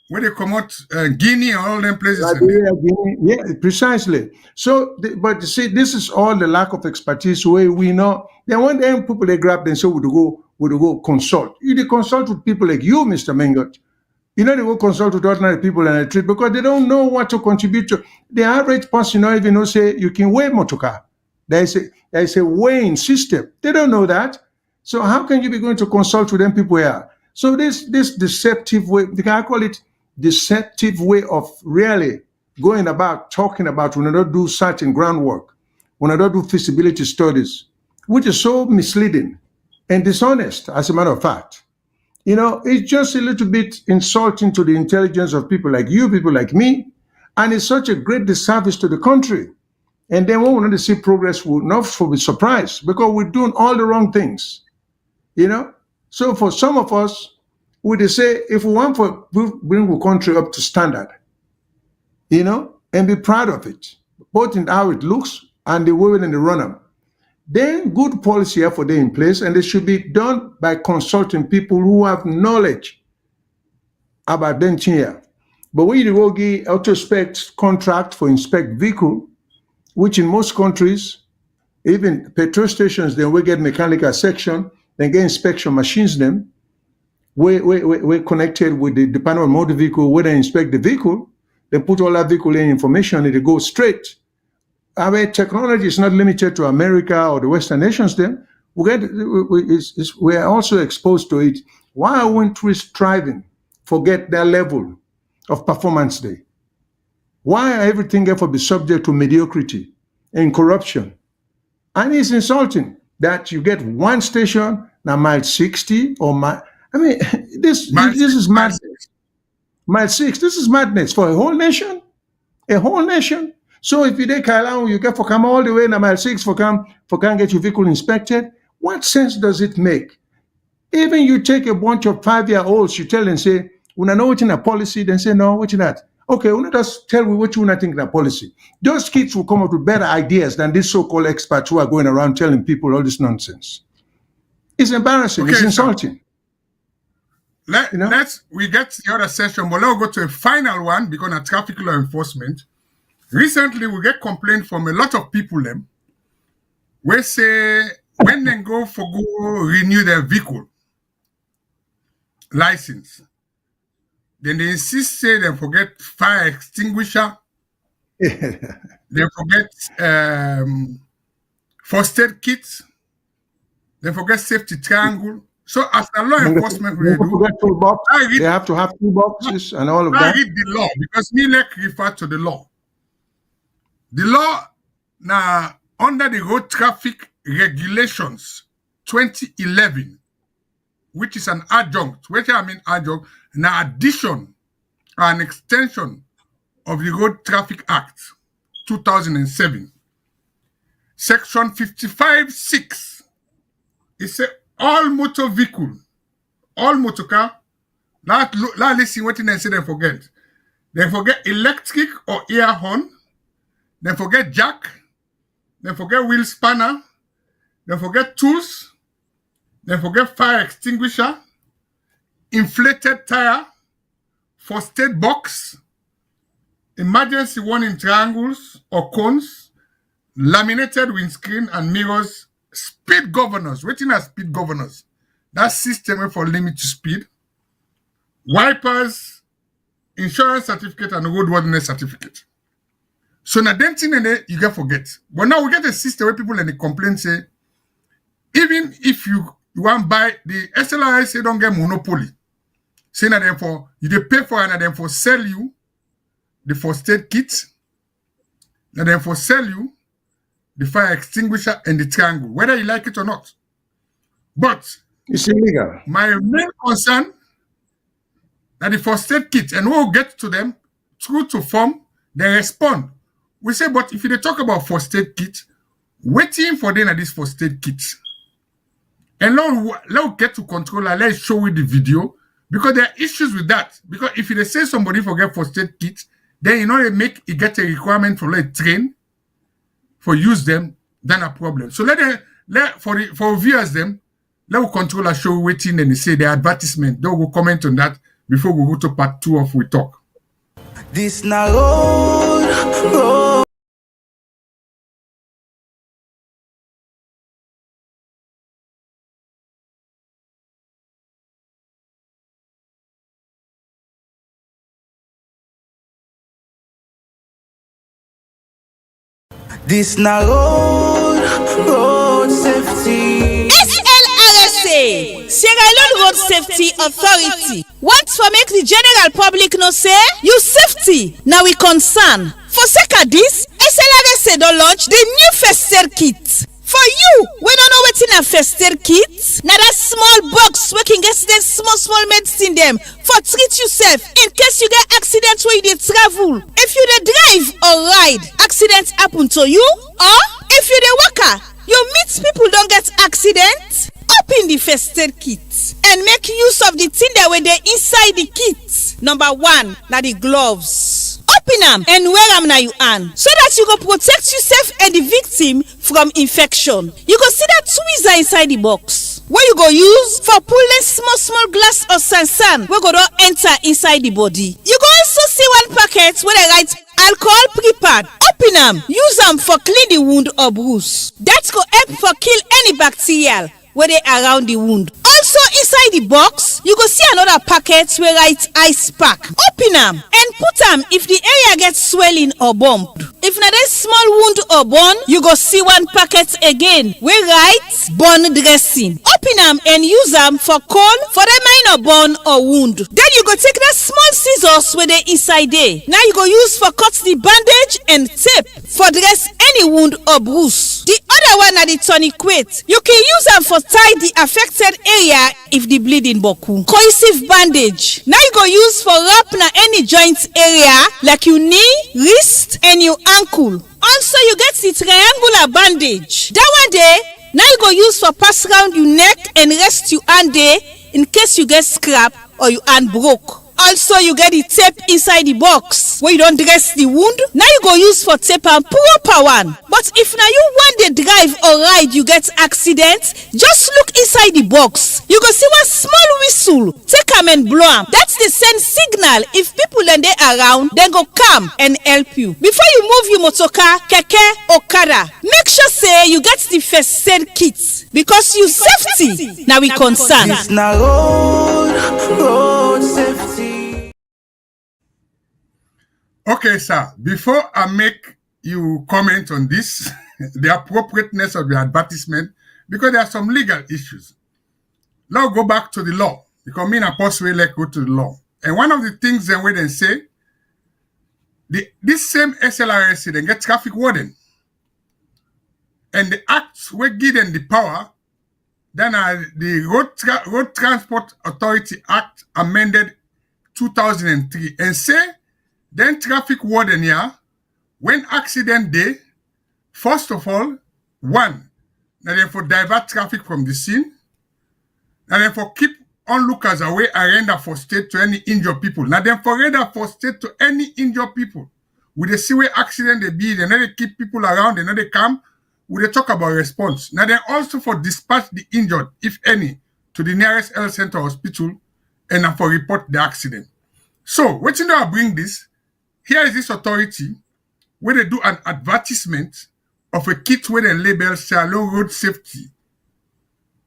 where they come out Guinea, and all them places. Liberia, Guinea, yeah, precisely. So, but you see, this is all the lack of expertise where we know. Then when them people they grab them, so we go consult. You consult with people like you, Mr. Mengot. You know, they go consult with ordinary people and they treat because they don't know what to contribute to. The average person, not even know, say you can weigh motor car. There is a weighing system. They don't know that. So how can you be going to consult with them people here? So this deceptive way, I call it deceptive way of really going about talking about when I don't do certain groundwork, when I don't do feasibility studies, which is so misleading and dishonest, as a matter of fact. You know, it's just a little bit insulting to the intelligence of people like you, people like me, and it's such a great disservice to the country. And then when we want to see progress, we'll not be surprised because we're doing all the wrong things. You know? So for some of us, we say if we want to bring the country up to standard, you know, and be proud of it, both in how it looks and the way and the run-up, then good policy effort they in place, and they should be done by consulting people who have knowledge about them here. But when you go get Autospec contract for inspect vehicle, which in most countries, even petrol stations, then we get mechanical section, then get inspection machines them. We're connected with the Department of Motor Vehicle, where they inspect the vehicle, they put all that vehicle in information and it goes straight. Our technology is not limited to America or the Western nations then. We're also exposed to it. Why aren't we striving for get that level of performance there? Why everything ever be subject to mediocrity and corruption? And it's insulting that you get one station now mile 60 or mile. I mean, this is madness. Mile 6, this is madness for a whole nation. A whole nation. So if you take Kailan, you get for come all the way to mile 6 for come get your vehicle inspected. What sense does it make? Even you take a bunch of 5-year-olds, you tell them, say, when I know what's in a policy, then say, no, what's that? Okay, when just tell me what you want to think in a policy. Those kids will come up with better ideas than these so-called experts who are going around telling people all this nonsense. It's embarrassing. Okay, it's insulting. We get the other session, but let's go to a final one because of traffic law enforcement. Recently, we get complaint from a lot of people them. We say when they go renew their vehicle license, then they insist say they forget fire extinguisher, they forget first aid kits, they forget safety triangle. So as a law enforcement, they have to have toolboxes and all of that. I read the law because me like refer to the law. The law now under the Road Traffic Regulations 2011, which is an adjunct, an addition or an extension of the Road Traffic Act 2007. Section 55(6). It says all motor vehicle, all motor car, listen what they say they forget. They forget electric or air horn, they forget jack, they forget wheel spanner, they forget tools, they forget fire extinguisher, inflated tire, first aid box, emergency warning triangles or cones, laminated windscreen and mirrors, speed governors. Waiting at speed governors. That system for limit to speed. Wipers, insurance certificate, and roadworthiness certificate. So now them thing you get forget. But now we get a system where people and they complain say, even if you want buy the SLRS say don't get monopoly. Say that therefore you they pay for and then for sell you the first aid kit, and then for sell you the fire extinguisher and the triangle, whether you like it or not. But It's illegal. my main concern that the first aid kit, and we'll get to them through to form, they respond. We say, but if you talk about first aid kit, waiting for them at this first aid kit. And let's get to controller, let's show you the video, because there are issues with that. Because if you say somebody forget first aid kit, then you get a requirement for train for use them, then a problem. So for viewers them, let controller show waiting and they say the advertisement. They will comment on that before we go to part 2 of We Talk. This na road. This na road safety. SLRSA, Sierra Leone Road Safety Authority, want for make the general public know say you safety now we concern. For sake of this, SLRSA don launch the new first aid kit. For you, we don't know wetin na first aid kit. Now that small box we can get them small medicine them for treat yourself in case you get accident where you dey travel. If you dey drive or ride, accident happen to you, or if you dey waka, you meet people don't get accident. Open the first aid kit and make use of the thing that when they inside the kit. Number 1, na the gloves. Open them and wear them na your hand so that you go protect yourself and the victim from infection. You go see that tweezer inside the box where you go use for pulling small glass or sand where go don enter inside the body. You go also see one packet where they write alcohol prepared. Open them, use them for clean the wound or bruise. That go help for kill any bacteria where they around the wound. Also inside the box, you go see another packet where write ice pack. Open them and put them if the area gets swelling or bumped. If na that small wound or burn, you go see one packet again where write burn dressing. Open them and use them for cold for the minor burn or wound. Then you go take that small scissors where they inside there. Now you go use for cut the bandage and tape for dress any wound or bruise. The other one na the tourniquet. You can use them for tie the affected area if the bleeding boku. Cohesive bandage. Now you go use for wrap na any joint area like your knee, wrist and your ankle. Also you get the triangular bandage. That one there, now you go use for pass around your neck and rest your hand there in case you get scrap or your hand broke. Also you get the tape inside the box where you don't dress the wound. Now you go use for tape and proper one. But if now you want the drive or ride you get accident, just look inside the box. You go see one small whistle. Take them and blow them. That's the send signal. If people and they around, then go come and help you. Before you move your motorcar, keke, okada, make sure say you get the first aid kit because you safety. Now we concern. This na road safety. Okay, sir. Before I make you comment on this, the appropriateness of the advertisement, because there are some legal issues. Now go back to the law, because me and Apostle like go to the law. And one of the things then where they say, this same SLRSA, they get traffic warden. And the acts will give them the power, then the Road Transport Authority Act amended 2003 and say, then traffic warden here, when accident day, first of all, 1, now then for divert traffic from the scene, and then for keep onlookers away and render first aid to any injured people. Now then for render first aid to any injured people. With the see where accident they be, they know they keep people around, they know they come, we they talk about response. Now then also for dispatch the injured, if any, to the nearest health center hospital and for report the accident. So, what you know I bring this? here is this authority where they do an advertisement of a kit where they label Sierra Leone road safety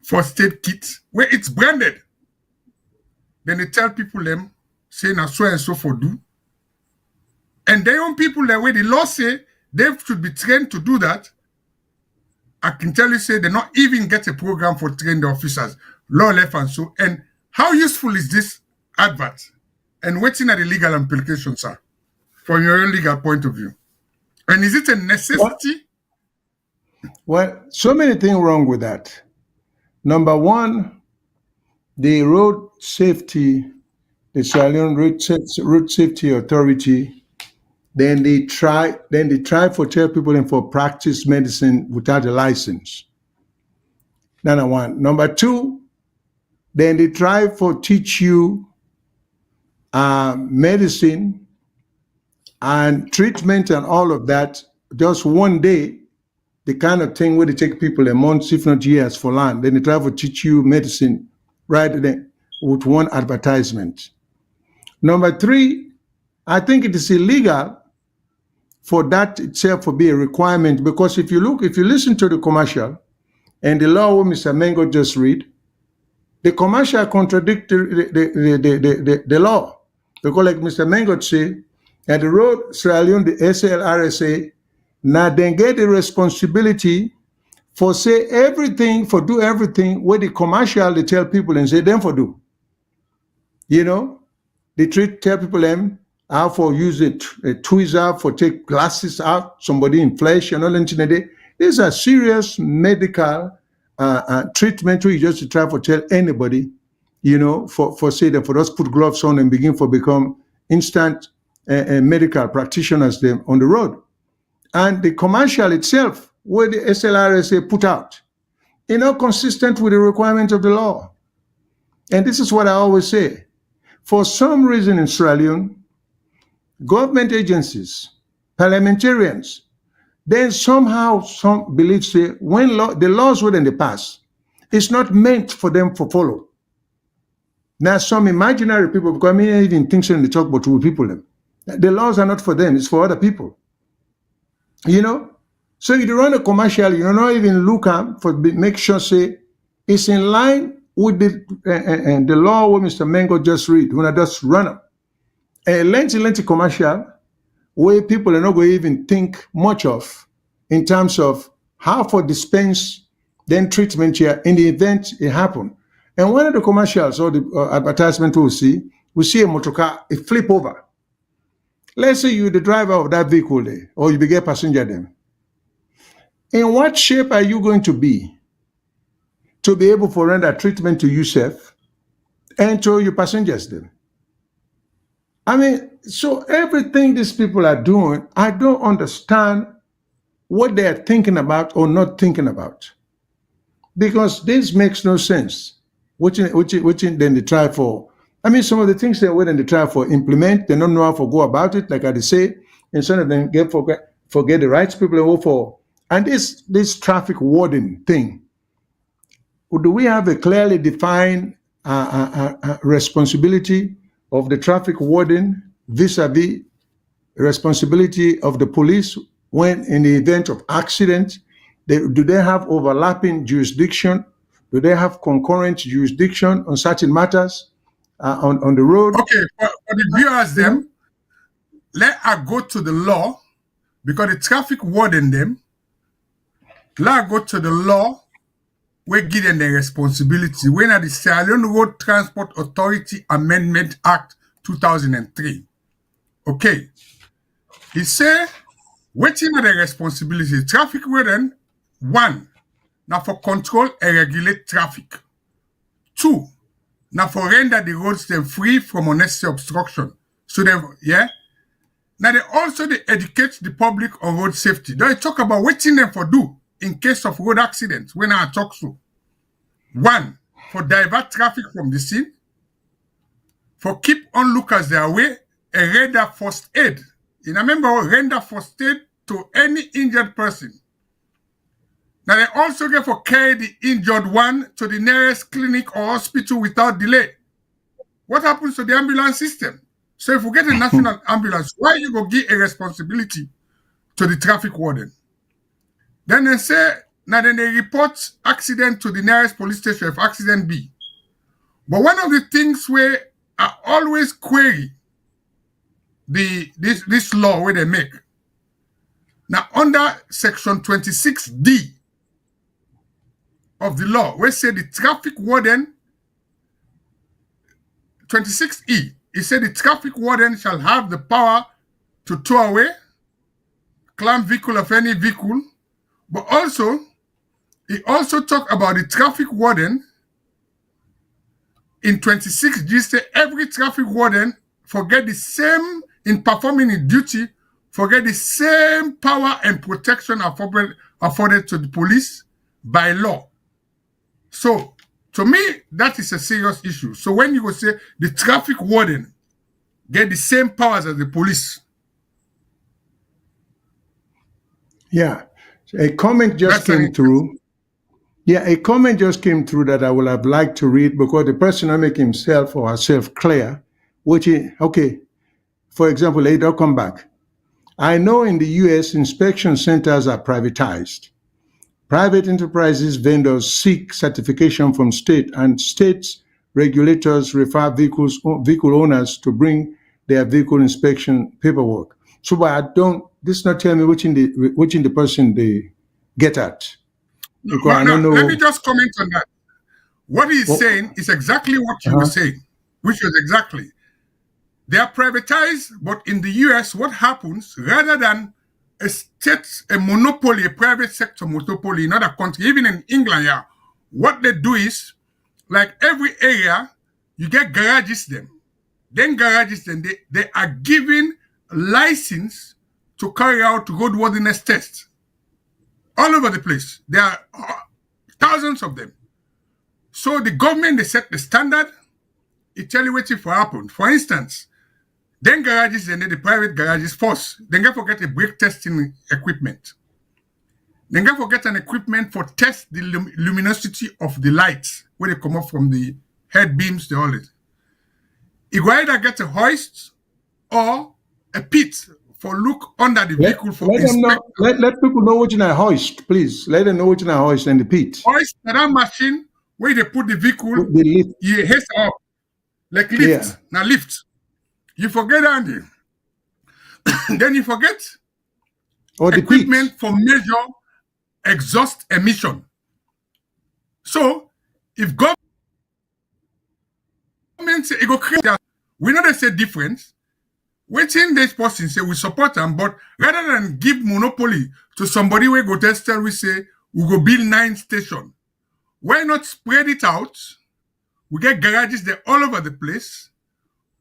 for state kit, where it's branded. Then they tell people them, say na so and so for do. And their own people the way the law say they should be trained to do that. I can tell you, say they not even get a program for trained officers, law left and so. And how useful is this advert? And what's in the legal implications are from your own legal point of view? And is it a necessity? Well, so many things wrong with that. Number one, the road safety, the Sierra Leone Road Safety Authority, then they try for tell people and for practice medicine without a license. Number one. Number two, then they try for teach you medicine and treatment and all of that just one day, the kind of thing where they take people a month, if not years for learn. Then they try to teach you medicine right then with one advertisement. Number three, I think it is illegal for that itself to be a requirement, because if you listen to the commercial and the law what Mr. Mengo just read, the commercial contradict the law. Because like Mr. Mengo say, at the road Sierra Leone, the SLRSA, now then get the responsibility for say everything, for do everything where the commercial they tell people and say them for do. You know, they tell people them how for use a tweezer for take glasses out, somebody in flesh and all that. These are serious medical treatment where you just try to tell anybody, you know, for say that for us put gloves on and begin for become instant medical practitioners them on the road. And the commercial itself, where the SLRSA put out, you know, consistent with the requirements of the law. And this is what I always say. For some reason in Sierra Leone, government agencies, parliamentarians, then somehow some believe say when the laws were in the past, it's not meant for them to follow. Now some imaginary people, because I mean even things in the talk about two people, them. The laws are not for them, it's for other people. You know? So you run a commercial, you don't even look up for make sure say it's in line with the law what Mr. Mengo just read when I just run up. A lengthy commercial where people are not going to even think much of in terms of how for dispense then treatment here in the event it happened. And one of the commercials or the advertisement we see a motor car, it flip over. Let's say you're the driver of that vehicle there, or you be a passenger then. In what shape are you going to be able to render treatment to yourself and to your passengers then? I mean, so everything these people are doing, I don't understand what they are thinking about or not thinking about. Because this makes no sense. Which then they try for. I mean, some of the things they try for implement, they don't know how to go about it, like I say, and some of them forget the rights people go for. And this traffic warden thing, do we have a clearly defined responsibility of the traffic warden vis-a-vis responsibility of the police when in the event of accident? Do they have overlapping jurisdiction? Do they have concurrent jurisdiction on certain matters on the road? Okay, for the viewers them, let us go to the law, because the traffic warden them, let us go to the law where give them the responsibility. When at the Sierra Leone Road Transport Authority Amendment Act 2003. Okay. It say, waiting at the responsibility, traffic warden, 1, now for control and regulate traffic. 2, now for render the roads them free from unnecessary obstruction. So they, yeah. Now they educate the public on road safety. They talk about waiting them for do in case of road accidents when I talk so. 1, for divert traffic from the scene. For keep onlookers their way and render first aid. You remember, render first aid to any injured person. Now they also get for carry the injured one to the nearest clinic or hospital without delay. What happens to the ambulance system? So if we get a national ambulance, why you go give a responsibility to the traffic warden? Then they say, now then they report accident to the nearest police station if accident be. But one of the things where I always query this law where they make. Now under section 26D of the law, where say the traffic warden, 26E, it said the traffic warden shall have the power to tow away, clamp vehicle of any vehicle, but also, he also talk about the traffic warden in 26G, say every traffic warden forget the same, in performing his duty, forget the same power and protection afforded to the police by law. So, to me, that is a serious issue. So when you go say the traffic warden get the same powers as the police. Yeah. A comment just came through. Yeah, a comment just came through that I would have liked to read because the person will make himself or herself clear, which is, okay, for example, later come back. I know in the US, inspection centers are privatized. Private enterprises vendors seek certification from state, and states regulators refer vehicle owners to bring their vehicle inspection paperwork. So, but I don't, this not tell me which in the person they get at. Because I don't know. Let me just comment on that. What he's saying is exactly what you were saying, which was exactly. They are privatized, but in the US, what happens, rather than a monopoly, a private sector monopoly in other countries, even in England, yeah, what they do is, like every area, you get garages them. Then garages them, they are given license to carry out roadworthiness tests all over the place. There are thousands of them. So the government, they set the standard. It tell you what will happen. For instance, then garages and then the private garages first. Then they forget a brake testing equipment. Then they forget an equipment for test the luminosity of the lights when they come up from the head beams, the all it. You go either get a hoist or a pit for look under the vehicle for inspect. Let people know what in a hoist, please. Let them know what in a hoist and the pit. Hoist, that machine where they put the vehicle, you haste up like lift. Yeah. Now lift. You forget Andy. Then you forget or equipment for measure exhaust emission. So if government say it go create that, we know they say difference. Waiting this person say we support them, but rather than give monopoly to somebody we go test, we say we go build 9 stations. Why not spread it out? We get garages there all over the place.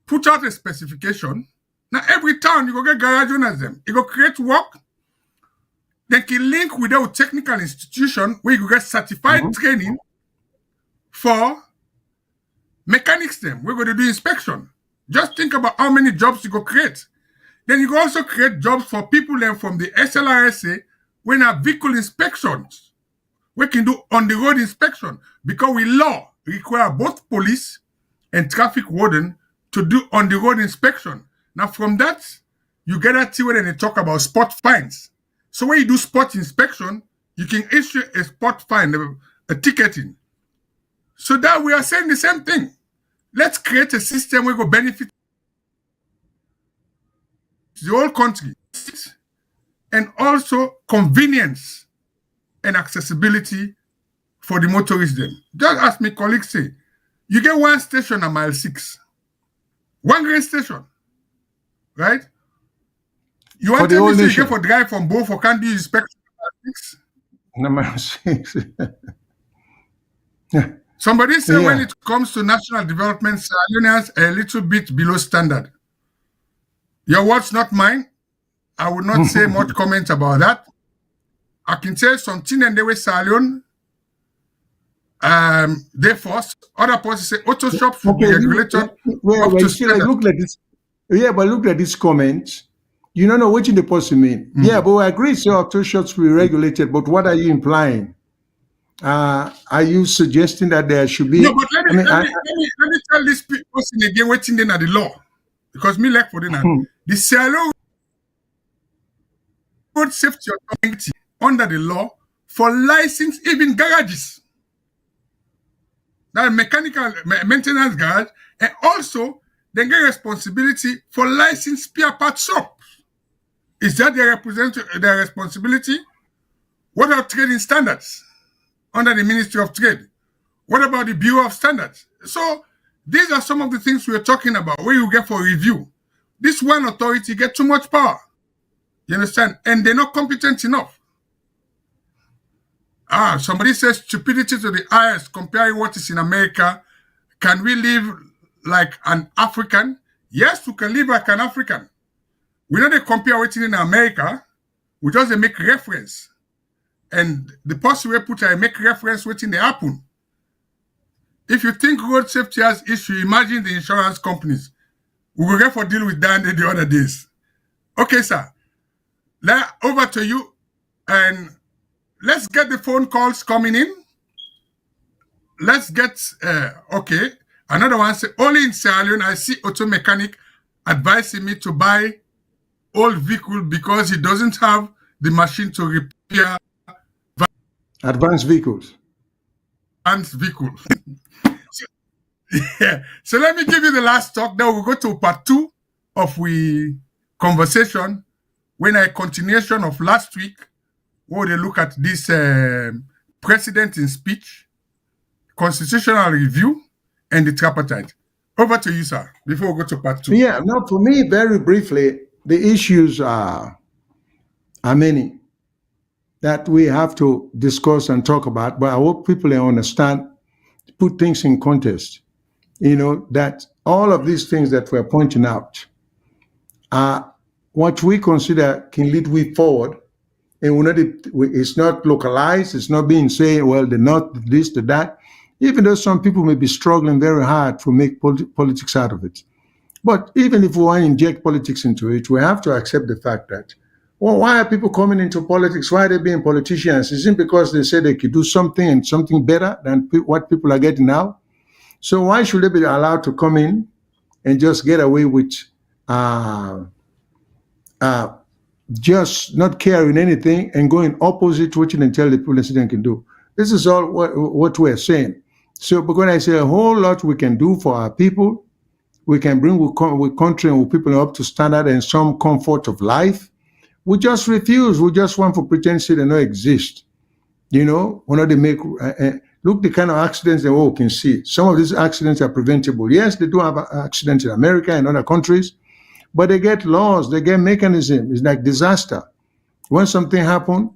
Put out a specification. Now every town you go get garage owners them. You go create work. Then can link with our technical institution where you go get certified training for mechanics them. We're going to do inspection. Just think about how many jobs you go create. Then you go also create jobs for people then from the SLRSA when have vehicle inspections. We can do on the road inspection because we law require both police and traffic warden to do on the road inspection. Now from that, you get a tea when they talk about spot fines. So when you do spot inspection, you can issue a spot fine, a ticketing. So that we are saying the same thing. Let's create a system where we go benefit the whole country and also convenience and accessibility for the motorists then. Just as my colleagues say, you get one station at mile 6. One grain station, right? You want to say you get for drive from both or can't do inspection at mile 6? Somebody said when it comes to national development, Sierra Leoneans are a little bit below standard. Your words, not mine. I would not say much comment about that. I can say something and they were Sierra Leone. They force other persons say auto shops should be regulated. Look at this. Yeah, but look at this comment. You don't know what the person mean. Yeah, but I agree. So auto shops will be regulated. But what are you implying? Are you suggesting that there should be? No, but let me tell this person again. Waiting then at the law. because me like for the Sierra Leone Road Safety Authority under the law for license even garages, that mechanical maintenance garage, and also they get responsibility for license spare parts shop. Is that their responsibility? What are trading standards under the Ministry of Trade? What about the Bureau of Standards? So these are some of the things we are talking about where you get for review. This one authority get too much power. You understand? And they're not competent enough. Somebody says stupidity to the highest comparing what is in America. Can we live like an African? Yes, we can live like an African. We don't compare what's in America. We just make reference. And the person we put I make reference what's in the happen. If you think road safety has issue, imagine the insurance companies. We will get for deal with that the other days. Okay, sir. Over to you. And let's get the phone calls coming in. Let's get, okay. Another one say, only in Sierra Leone, I see auto mechanic advising me to buy old vehicle because he doesn't have the machine to repair advanced vehicles. Advanced vehicle. Yeah. So let me give you the last talk. Then we'll go to part 2 of we conversation when a continuation of last week, where they look at this president in speech, constitutional review, and the tripartite. Over to you, sir, before we go to part 2. Yeah, no, for me, very briefly, the issues are many that we have to discuss and talk about, but I hope people understand, put things in context, that all of these things that we're pointing out are what we consider can lead we forward. And it's not localized, it's not being said, well, the North, this, the that, even though some people may be struggling very hard to make politics out of it. But even if we want to inject politics into it, we have to accept the fact that, well, why are people coming into politics? Why are they being politicians? Is it because they say they could do something and something better than what people are getting now? So why should they be allowed to come in and just get away with just not caring anything and going opposite what you can tell the president can do? This is all what we're saying. So because I say a whole lot we can do for our people, we can bring with country and with people up to standard and some comfort of life. We just refuse. We just want for pretense they don't exist. When they make, look the kind of accidents that we can see. Some of these accidents are preventable. Yes, they do have accidents in America and other countries, but they get laws, they get mechanism. It's like disaster. When something happens,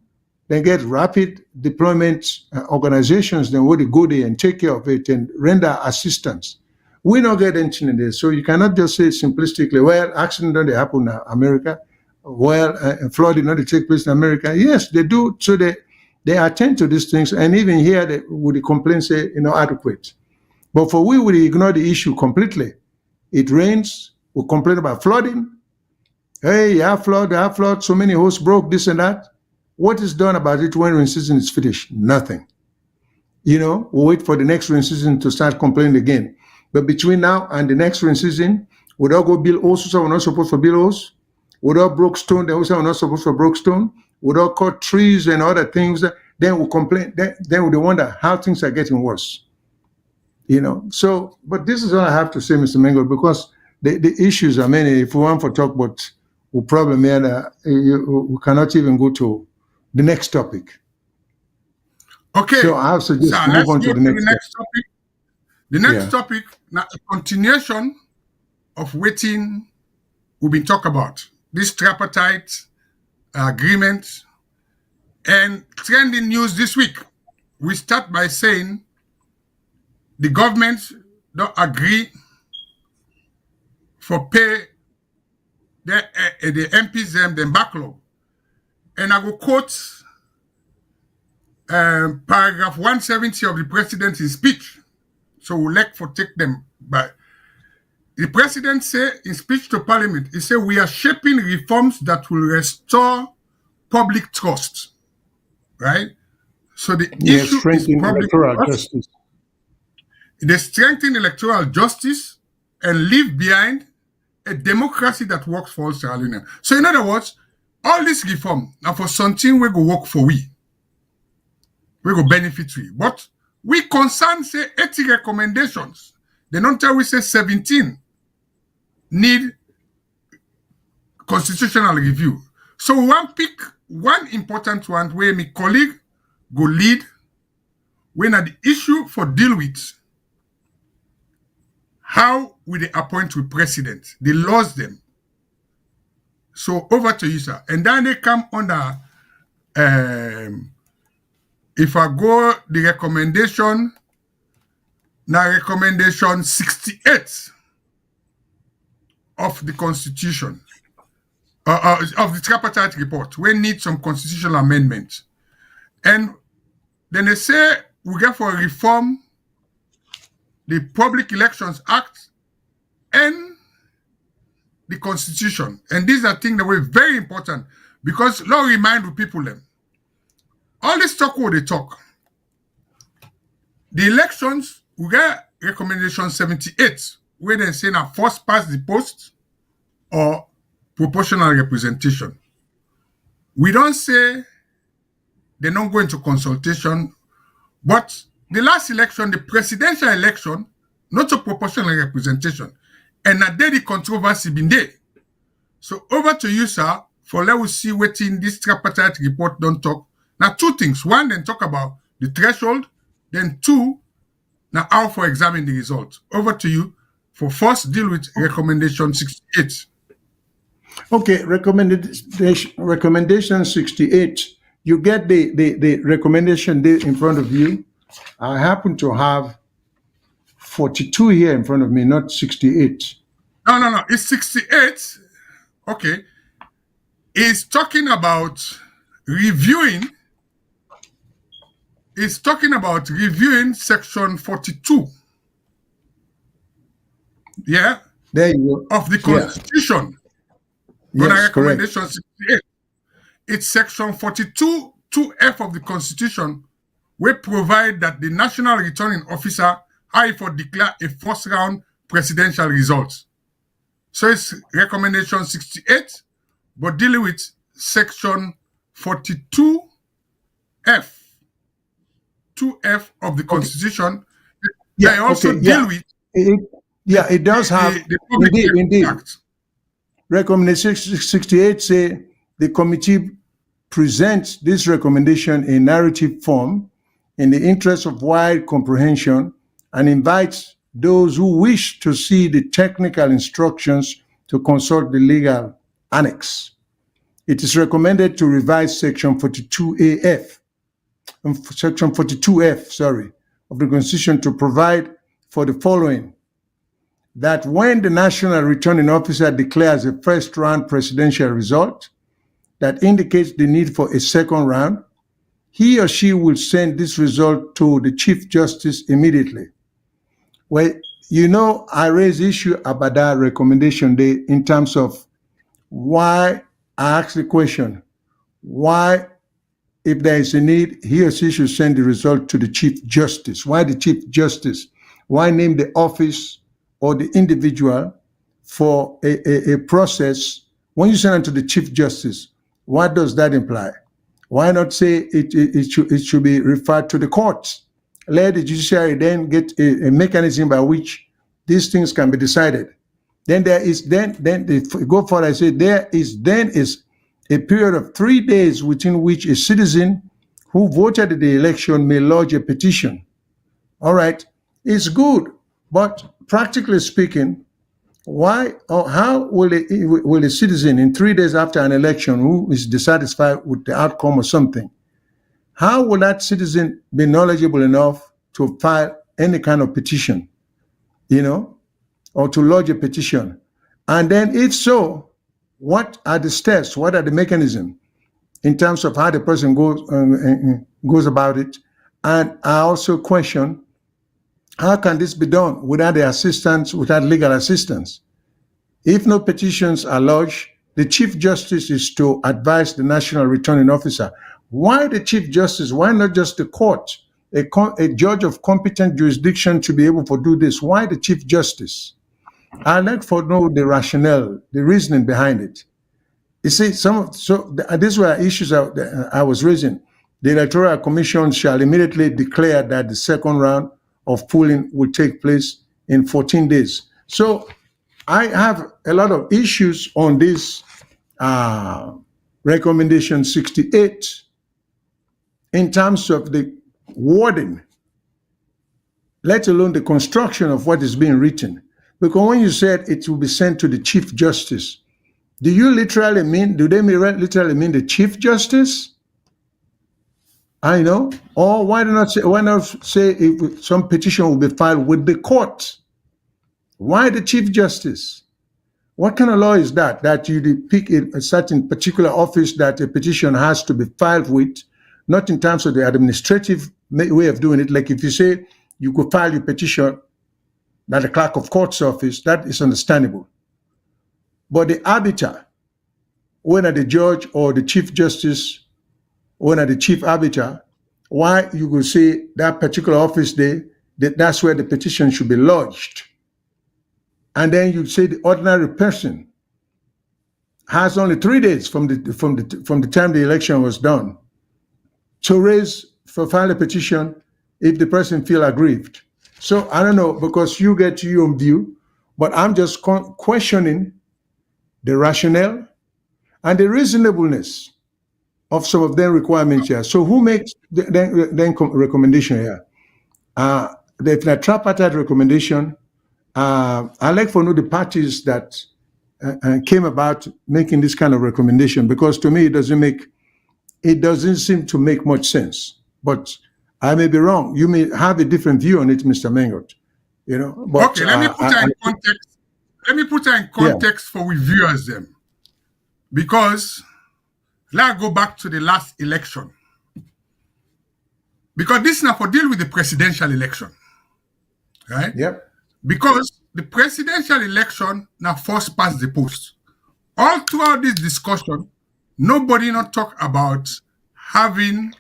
they get rapid deployment organizations, then would go there and take care of it and render assistance. We don't get anything in this. So you cannot just say simplistically, well, accident don't happen in America. Well, flood did not take place in America. Yes, they do. So they attend to these things. And even here, with the complaints say, adequate. But for we ignore the issue completely. It rains, we complain about flooding. Hey, you have flood, so many houses broke, this and that. What is done about it when rain season is finished? Nothing. We wait for the next rain season to start complaining again. But between now and the next rain season, we all go build houses, so we're not supposed to build houses. We all broke stone, then we say we're not supposed to broke stone. We all cut trees and other things. Then we complain. Then we wonder how things are getting worse. So, but this is all I have to say, Mr. Mengo, because the issues are many. If we want to talk about the problem here, we cannot even go to the next topic. Okay. So I suggest move on to the next topic. The next topic, now a continuation of waiting we've been talking about. This tripartite agreement and trending news this week. We start by saying the government don't agree for pay the MPs them backlog. And I will quote paragraph 170 of the president's speech. So we'll like for take them by. The president said in speech to parliament, he said, we are shaping reforms that will restore public trust. Right? So the issue is public trust. They strengthen electoral justice and leave behind a democracy that works for all Sierra Leoneans. So in other words, all this reform now for something we go work for we go benefit we. But we concern say 80 recommendations. They don't tell we say 17 need constitutional review. So we want pick one important one where my colleague go lead when at the issue for deal with how we they appoint with president. They lost them. So over to you, sir. And then they come under if I go the recommendation, now recommendation 68 of the Constitution, of the tripartite report, we need some constitutional amendments. And then they say we get for reform the Public Elections Act and the Constitution. And these are things that were very important because law remind the people them. All this talk what they talk. The elections, we get recommendation 78, where they say now first past the post or proportional representation. We don't say they're not going to consultation, but the last election, the presidential election, not a proportional representation. And that day the controversy been there. So over to you, sir, for let us see what in this tripartite report don't talk. Now, two things. One, then talk about the threshold. Then two, now how for examine the result. Over to you for first deal with recommendation 68. Okay, recommendation 68. You get the recommendation there in front of you. I happen to have 42 here in front of me, not 68. No. It's 68. Okay. It's talking about reviewing. It's talking about reviewing section 42. Yeah. There you go. Of the Constitution. Yeah. Yes, recommendation correct. 68. It's section 42, 2F of the Constitution, where provide that the national returning officer I for declare a first round presidential result. So it's recommendation 68, but dealing with section 42F, 2F of the Constitution. They also deal with it does have the Public indeed. Act. Recommendation 68 say the committee presents this recommendation in narrative form in the interest of wide comprehension and invites those who wish to see the technical instructions to consult the legal annex. It is recommended to revise section 42F, section 42F, of the Constitution to provide for the following: that when the national returning officer declares a first round presidential result that indicates the need for a second round, he or she will send this result to the Chief Justice immediately. Well, you know, I raised issue about that recommendation there in terms of why I asked the question, why, if there is a need, he or she should send the result to the Chief Justice. Why the Chief Justice? Why name the office or the individual for a process? When you send it to the Chief Justice, what does that imply? Why not say it should be referred to the courts? Let the judiciary then get a mechanism by which these things can be decided. Then there is go further. I say there is a period of 3 days within which a citizen who voted in the election may lodge a petition. All right, it's good, but practically speaking, why or how will a citizen in 3 days after an election who is dissatisfied with the outcome or something, how will that citizen be knowledgeable enough to file any kind of petition, or to lodge a petition? And then if so, what are the steps? What are the mechanisms in terms of how the person goes about it? And I also question, how can this be done without the assistance, without legal assistance? If no petitions are lodged, the Chief Justice is to advise the National Returning Officer. Why the Chief Justice? Why not just the court? A judge of competent jurisdiction to be able to do this. Why the Chief Justice? I'd like to know the rationale, the reasoning behind it. You see, these were issues I was raising. The Electoral Commission shall immediately declare that the second round of polling will take place in 14 days. So I have a lot of issues on this recommendation 68 in terms of the wording, let alone the construction of what is being written. Because when you said it will be sent to the Chief Justice, do they literally mean the Chief Justice? I know. Or why not say if some petition will be filed with the court? Why the Chief Justice? What kind of law is that? That you pick a certain particular office that a petition has to be filed with, not in terms of the administrative way of doing it. Like if you say you could file your petition at the clerk of court's office, that is understandable. But the arbiter, when at the judge or the Chief Justice, when at the chief arbiter, why you could say that particular office there, that's where the petition should be lodged. And then you say the ordinary person has only 3 days from the time the election was done to file a petition if the person feel aggrieved. So I don't know, because you get your own view, but I'm just questioning the rationale and the reasonableness of some of their requirements here. So who makes the recommendation here? The tripartite recommendation. I'd like to know the parties that came about making this kind of recommendation, because to me it doesn't seem to make much sense. But I may be wrong. You may have a different view on it, Mr. Mengot. But, okay, let me put that in context. Let me put that in context for we viewers them, because let's go back to the last election, because this is now for deal with the presidential election, right? Yep. Because the presidential election now first past the post. All throughout this discussion, nobody not talk about having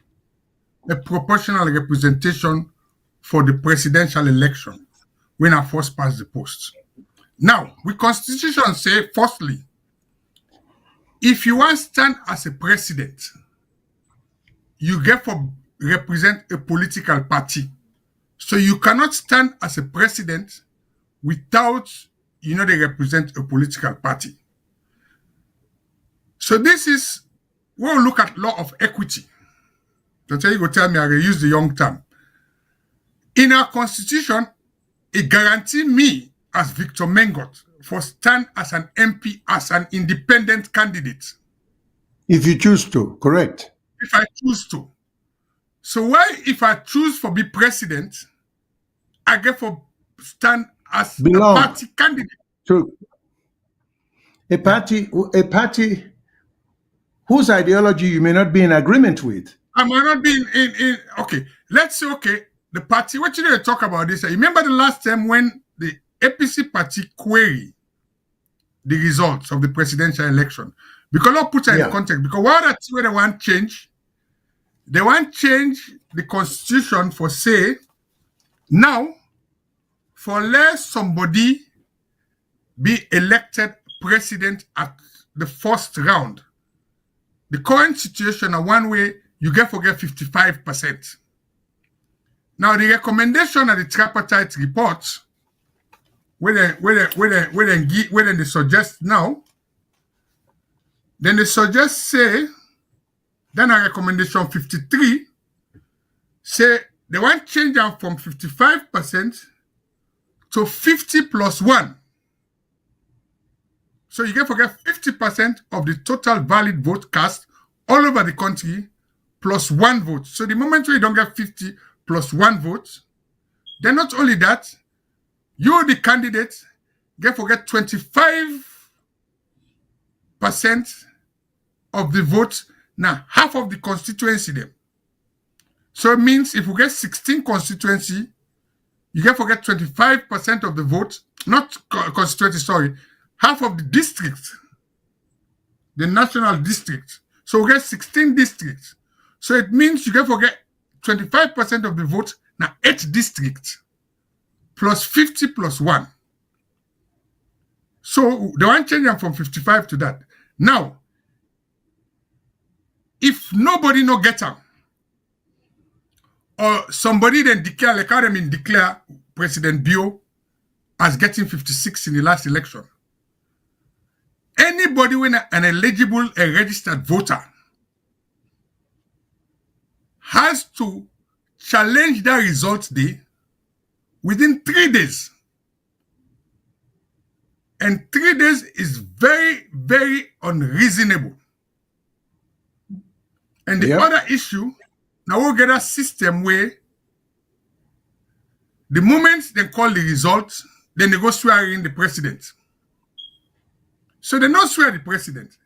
a proportional representation for the presidential election when I first pass the post. Now, we constitution say, firstly, if you want to stand as a president, you get to represent a political party. So you cannot stand as a president without, they represent a political party. So this is, we'll look at law of equity. That's how you go tell me I will use the young term. In our constitution, it guarantees me as Victor Mengot for stand as an MP, as an independent candidate. If you choose to, correct. If I choose to. So why, if I choose for be president, I get for stand as a party candidate? So a party whose ideology you may not be in agreement with. I might not be in okay. Let's say, the party, what you talk about this? You remember the last time when the APC party query the results of the presidential election? Because I'll put it in context. Because that's where they want change. They want change the constitution for say, now, for less somebody be elected president at the first round, the current situation are one way you get 55%. Now the recommendation of the tripartite report, where they suggest now, then they suggest say, then a recommendation 53 say they want change them from 55% to 50 plus 1. So you get 50% of the total valid vote cast all over the country plus 1 vote. So the moment where you don't get 50 plus 1 vote, then not only that, you, the candidate, get 25% of the vote. Now, half of the constituency then. So it means if we get 16 constituency, you get 25% of the vote, not constituency, sorry, half of the district, the national district. So we get 16 districts. So it means you get 25% of the vote, now 8 districts, plus 50 plus 1. So they want to change them from 55 to that. Now, if nobody no get them, or somebody then declare, like how them declare President Bio as getting 56 in the last election, anybody when an eligible, a registered voter has to challenge that result day within 3 days. And 3 days is very, very unreasonable. And the other issue, now we'll get a system where the moment they call the result, then they go swear in the president. So they not swear the president.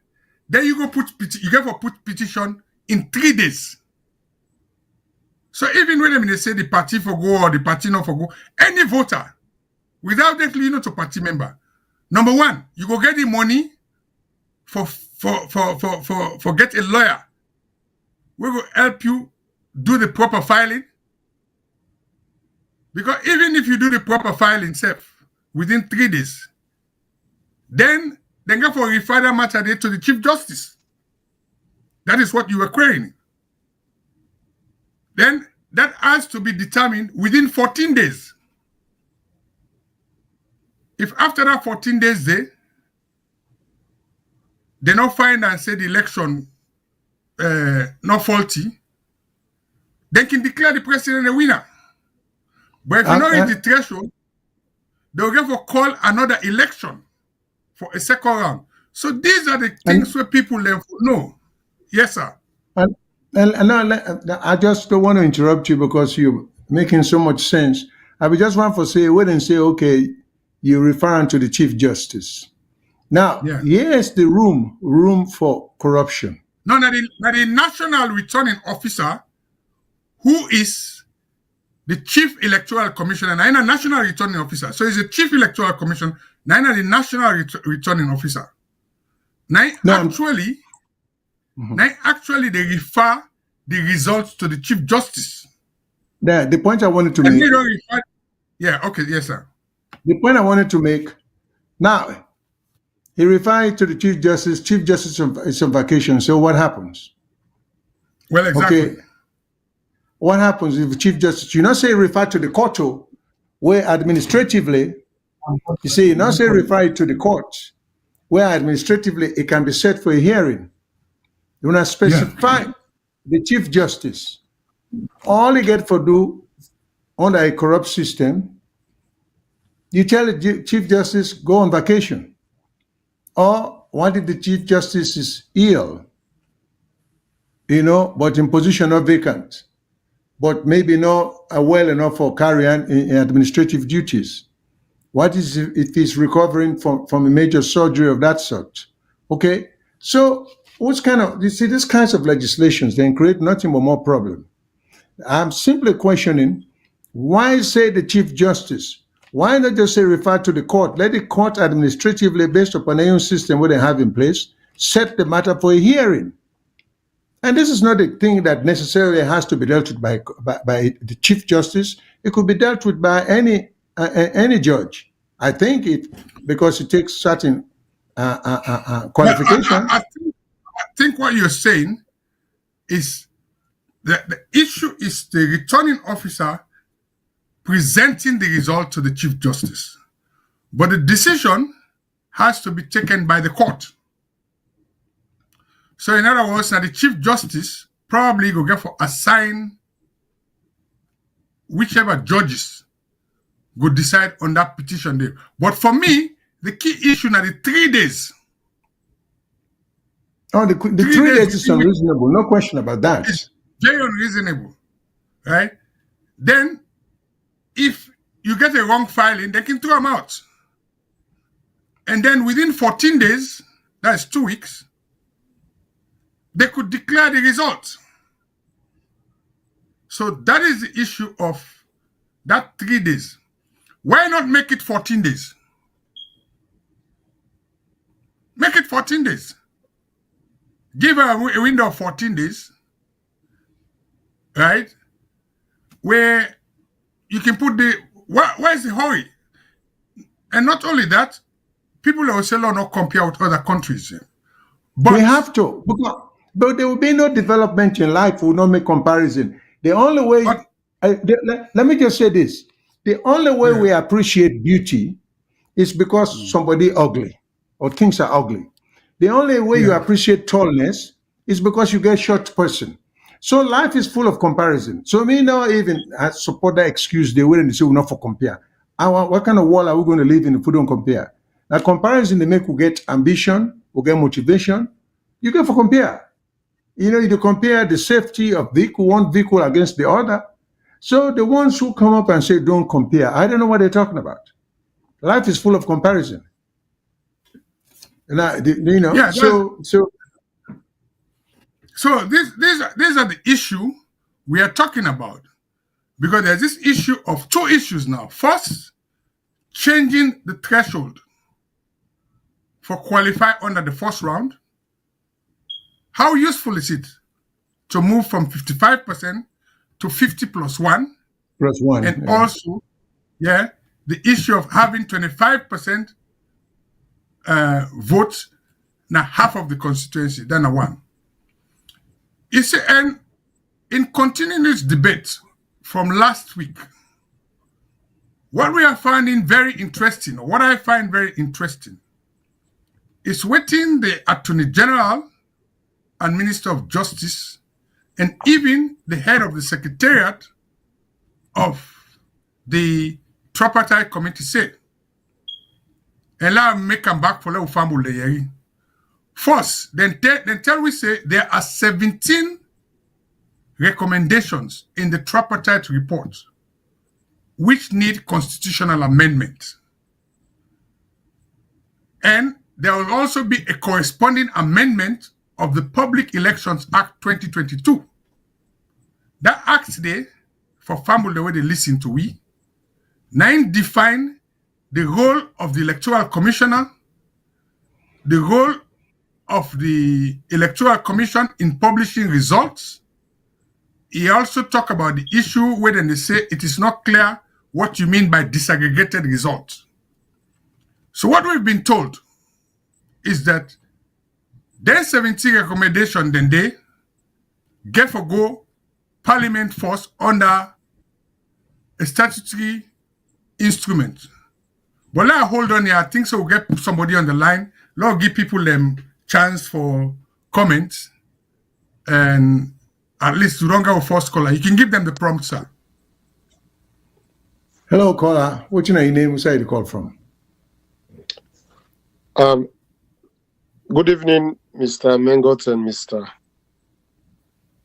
Then you go you get for put petition in 3 days. So even when they say the party for go or the party not for go, any voter, without definitely not a party member, number one, you go get the money for get a lawyer. We will help you do the proper filing. Because even if you do the proper filing self within 3 days, then they go for refer that matter there to the Chief Justice. That is what you were querying. Then that has to be determined within 14 days. If after that 14 days they not find and say the election not faulty, they can declare the president a winner. But if you not reach the threshold, they'll get for call another election for a second round. So these are the things where people know. Yes, sir. And I just don't want to interrupt you because you're making so much sense. I would just want to say, wait and say, okay, you're referring to the Chief Justice. Now, here's the room for corruption. No, not the National Returning Officer, who is the Chief Electoral Commissioner, and a National Returning Officer. So he's a Chief Electoral Commission, and the National Returning Officer. Now, actually, they refer the results to the Chief Justice. The point I wanted to make. Okay, yes, sir. The point I wanted to make. Now, he referred to the Chief Justice. Chief Justice is on vacation. So what happens? Well, exactly. Okay. What happens if the Chief Justice, you not say refer to the court, where administratively, you say you not say refer to the court, where administratively it can be set for a hearing. You want to specify the Chief Justice. All you get for do under a corrupt system, you tell the Chief Justice go on vacation. Or what if the Chief Justice is ill, but in position of vacant, but maybe not well enough for carrying administrative duties? What is if he's recovering from a major surgery of that sort? Okay, so you see these kinds of legislations, then create nothing but more problem. I'm simply questioning, why say the Chief Justice? Why not just say refer to the court? Let the court administratively, based upon their own system what they have in place, set the matter for a hearing. And this is not a thing that necessarily has to be dealt with by the Chief Justice. It could be dealt with by any judge. I think because it takes certain qualification. I think what you're saying is that the issue is the returning officer presenting the result to the Chief Justice. But the decision has to be taken by the court. So in other words, now the Chief Justice probably go get for assign whichever judges go decide on that petition day. But for me, the key issue now the 3 days. Oh, the 3 days is unreasonable, no question about that. It's very unreasonable, right? Then, if you get a wrong filing, they can throw them out. And then within 14 days, that's 2 weeks, they could declare the result. So that is the issue of that 3 days. Why not make it 14 days? Make it 14 days. Give a window of 14 days, right? Where you can put where is the hurry? And not only that, people that will say, "Lord, not compare with other countries." But We have to, but there will be no development in life. We will not make comparison. The only way, but let me just say this: the only way yeah, we appreciate beauty is because somebody ugly or things are ugly. The only way you yeah, appreciate tallness is because you get short person. So life is full of comparison. So me now even I support that excuse they wouldn't say we're not for compare. What kind of world are we going to live in if we don't compare? Now comparison they make we get ambition, we get motivation. You get for compare. You compare the safety of one vehicle against the other. So the ones who come up and say don't compare, I don't know what they're talking about. Life is full of comparison. And yeah. so So these are the issue we are talking about, because there's this issue of two issues now. First, changing the threshold for qualify under the first round. How useful is it to move from 55% to 50 plus 1? plus one. And Yeah. also, the issue of having 25% votes, now half of the constituency, then a one. You see, and in continuing this debate from last week, what we are finding very interesting, or what I find very interesting, is waiting the Attorney General and Minister of Justice, and even the head of the Secretariat of the Tripartite Committee say. And let me come back for the family. First, then tell we say there are 17 recommendations in the Tripartite report which need constitutional amendment. And there will also be a corresponding amendment of the Public Elections Act 2022. That act today, for family the way they listen to we, 9 define the role of the Electoral Commissioner, the role of the Electoral Commission in publishing results. He also talk about the issue where they say it is not clear what you mean by disaggregated results. So what we've been told is that there's 17 recommendations then they get for go Parliament first under a statutory instrument. But let hold on here. I think so we'll get somebody on the line. Let's give people them chance for comments. And at least you don't go first caller. You can give them the prompt, sir. Hello, caller. What's your name? Where you call from? Good evening, Mr. Mengot and Mr.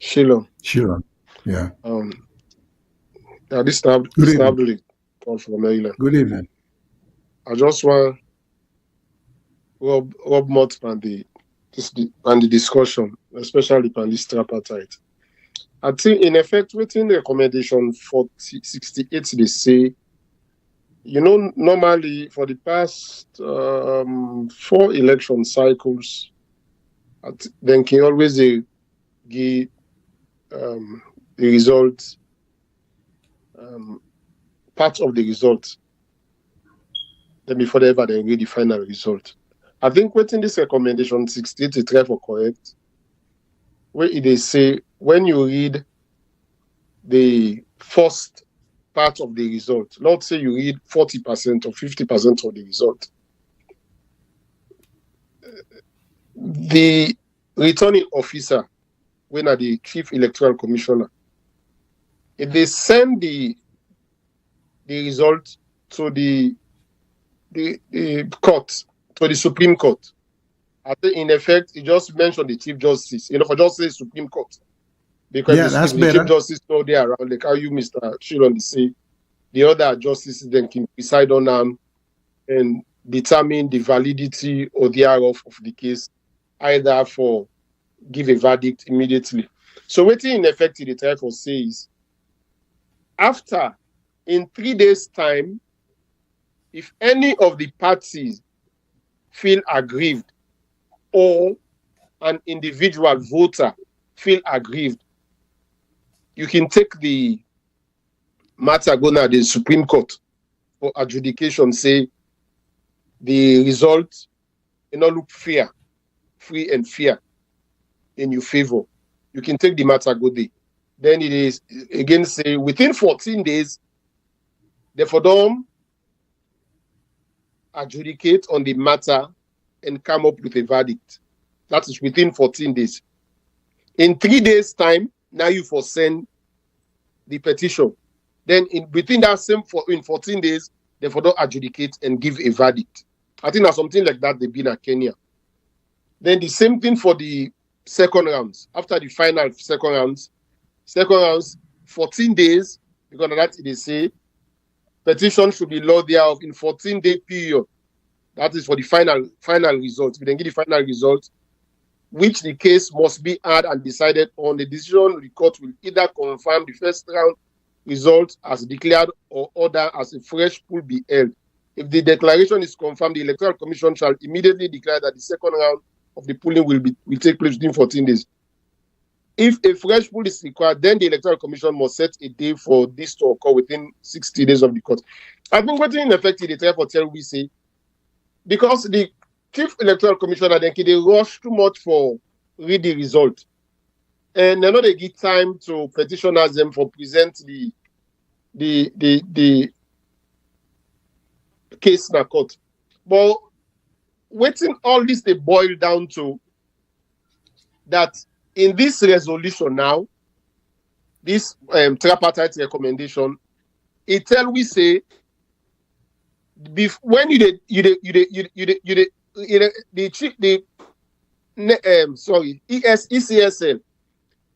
Shilo. Sure. Yeah. This is call from Maryland. Good evening. I just want Rob Mott and the discussion, especially on this tripartite. I think in effect within the recommendation 68 they say, normally for the past 4 election cycles, then can always give the result, part of the result, then before they ever then read the final result. I think within this recommendation 68 to try for correct, where they say when you read the first part of the result, let's say you read 40% or 50% of the result, the returning officer, when are the chief electoral commissioner, if they send the result to the court, to the Supreme Court, I think in effect it just mentioned the Chief Justice, for just say Supreme Court. Because that's the better. Chief Justice know they around, like how you, Mr. Shilon, say the other justices then can decide on them and determine the validity or thereof of the case, either for give a verdict immediately. So what in effect the try for says, after in 3 days' time, if any of the parties feel aggrieved or an individual voter feel aggrieved, you can take the matter go to the Supreme Court for adjudication, say the result look fair, free and fair in your favor, you can take the matter go there. Then it is again say within 14 days, therefore don't adjudicate on the matter and come up with a verdict. That is within 14 days. In 3 days' time, now you for send the petition. Then within that in 14 days, therefore don't adjudicate and give a verdict. I think that's something like that they've been at Kenya. Then the same thing for the second rounds. After the final second rounds, 14 days, because of that they say petition should be law thereof in 14-day period. That is for the final result. We then get the final result, which the case must be heard and decided on. The decision the court will either confirm the first round result as declared or order as a fresh poll be held. If the declaration is confirmed, the Electoral Commission shall immediately declare that the second round of the polling will take place within 14 days. If a fresh poll is required, then the Electoral Commission must set a day for this to occur within 60 days of the court. I think what in effect the Tripartite we say, because the Chief Electoral Commissioner they rush too much for read the result, and they know they give time to petitioners them for present the case in the court. But waiting all this they boil down to that in this resolution now, this tripartite recommendation, it tell we say when ECSL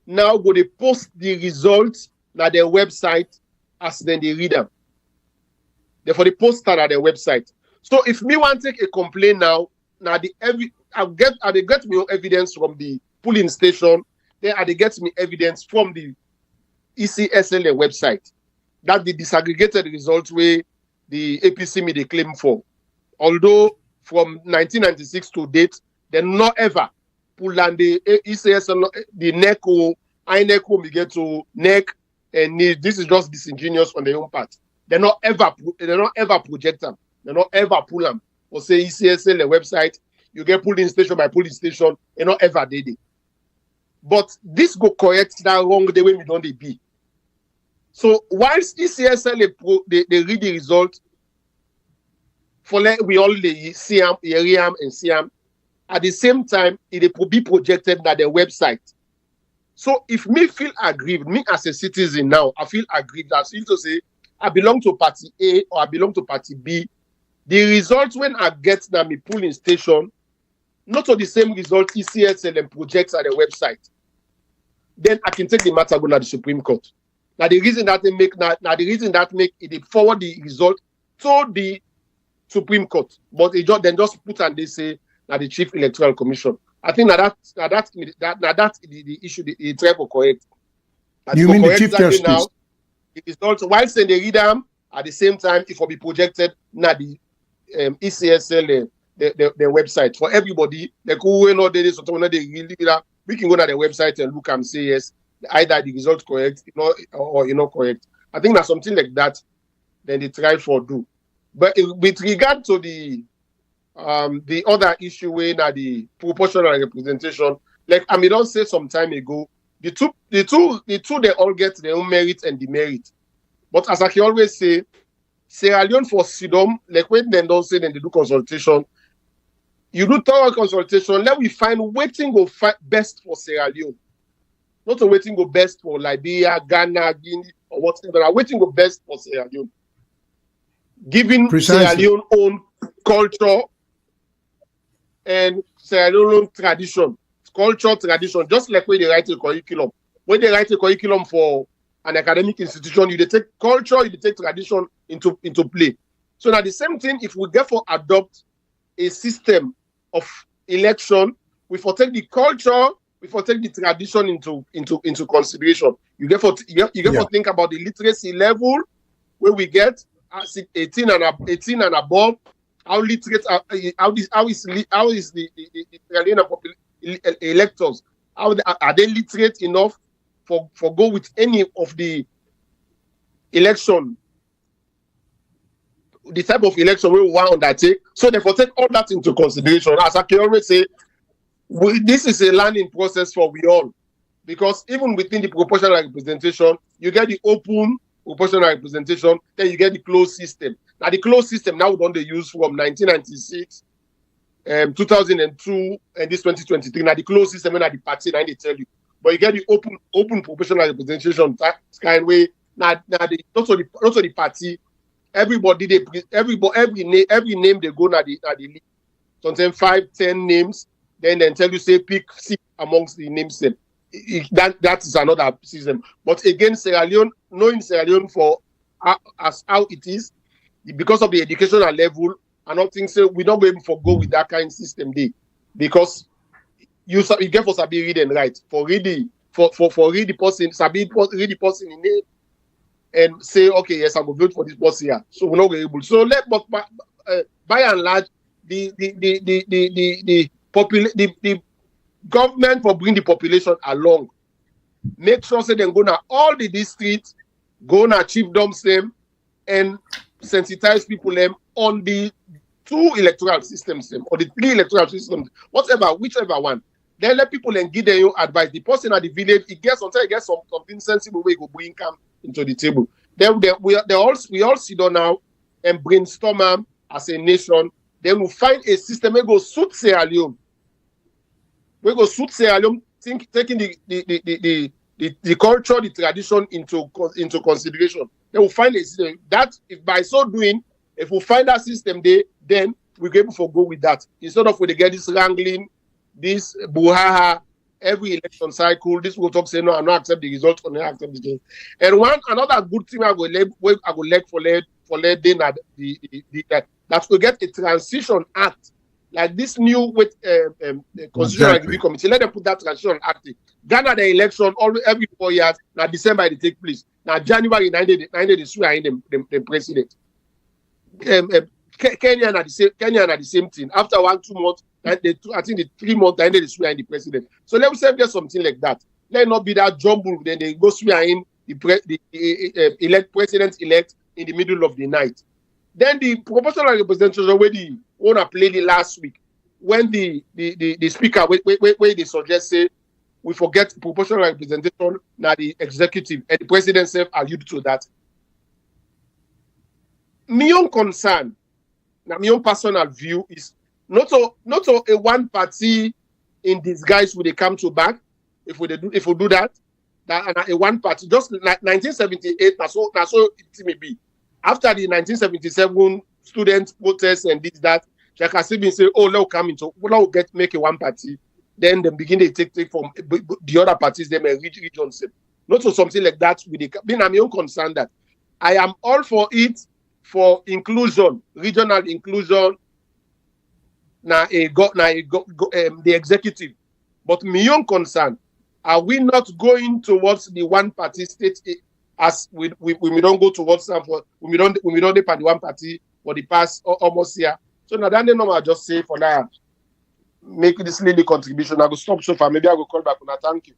now go they post the results na their website as then they read them. Therefore, they post that at their website. So if me want to take a complaint now I get me evidence from the polling station, then I get me evidence from the ECSL website that the disaggregated results where the APC me they claim for. Although from 1996 to date, they not ever pull on the ECSL, the NEC or INEC me get to NEC, and this is just disingenuous on their own part. They're not ever project them. They're not ever pull them. Or say ECSL website, you get polling station by polling station, and not ever did it. But this go correct that wrong the way we don't they be. So whilst ECSL they read the result, for like we all see them, hear them, and see them, at the same time, it will be projected at their website. So if me feel aggrieved, me as a citizen now, I feel aggrieved as if to say, I belong to party A or I belong to party B. The results when I get na me polling station, not all the same result ECSL and projects at the website. Then I can take the matter go to the Supreme Court. Now the reason that make it forward the result to the Supreme Court, but it just put and they say that the Chief Electoral Commission. I think that's the issue. The try for correct. You mean the Chief Justice? Now, the result while saying they read them at the same time, it will be projected na the ECSL the website for everybody. Like who know they really we can go to the website and look and say yes, either the result correct, or correct. I think that's something like that. Then they try for do. But with regard to the other issue where the proportional representation, like I don't say some time ago, the two they all get their own merit and demerit. But as I can always say, Sierra Leone for Sidom, like when they don't say then they do consultation, you do thorough consultation, let we find waiting go best for Sierra Leone. Not a waiting go best for Liberia, Ghana, Guinea, or whatever. Waiting go best for Sierra Leone. Giving Sierra Leone own culture and Sierra Leone own tradition. Culture, tradition, just like when they write a curriculum. When they write a curriculum for an academic institution, you take culture, you take tradition into play. So now the same thing, if we therefore adopt a system of election, we take the culture, we take the tradition into consideration. You therefore think about the literacy level where we get 18 and above. How literate? How is the electors? Are they literate enough for go with any of the election the type of election we want to undertake. So therefore take all that into consideration. As I can always say, this is a learning process for we all. Because even within the proportional representation, you get the open proportional representation, then you get the closed system. Now the closed system now we don't use from 1996, 2002, and this 2023. Now the closed system when at the party, now they tell you. But you get the open proportional representation kind way. Now the also the party. Everybody every name they go na the list. Sometimes 5, 10 names. Then tell you say pick 6 amongst the names. That is another system. But again, Sierra Leone, knowing Sierra Leone for as how it is, because of the educational level, I don't think so. We don't go able to go with that kind of system there, because you get for Sabi read and write for read the person Sabi read the person in name and say okay, yes, I will vote for this person here. So we're not able. So by and large, the government for bring the population along. Make sure say they go na all the districts, go na chiefdoms them, and sensitize people them on the 2 electoral systems them, or the 3 electoral systems, whichever one. Then let people and give them your advice. The person at the village, it gets something sensible way go bring come into the table. Then we all sit down now and brainstorm as a nation. Then we'll find a system that go suit Sierra Leone. We go suit Sierra Leone, taking the culture, the tradition into consideration. Then we'll find a system that, if by so doing, if we find that system there, then we're able to go with that. Instead of we get this wrangling, this buhaha, every election cycle, this will talk say no, I'm not accept the result, I'm not accept the change. And another good thing I will let for then that we get a transition act. Like this new Constitutional Review Committee, let them put that transition act in. Ghana the election every 4 years. Now December they take place. Now January 90 they swear in the president. Kenya are the same thing. After 1-2 months, I think the 3 months they swear in the president. So let me say there's something like that. Let it not be that jumble. Then they go swear in the president elect in the middle of the night. Then the proportional representation already wanna play the last week when the speaker where they suggest say we forget proportional representation now the executive and the president self allude to that. My own concern, now my own personal view is not a one party in disguise will they come to back if we do that a one party just like 1978 that's so it may be. After the 1977 student protests and this that, Sheikh Hasibin say, oh, let's make a one party. Then they begin to take from the other parties, they may regions. Not so something like that. Being my own concern that I am all for it for inclusion, regional inclusion. The executive. But my own concern, are we not going towards the one party state? As we don't go towards them we don't depend the one party for the past almost year. So now that number I just say for that, make this little contribution. I will stop so far. Maybe I will call back. Now, thank you.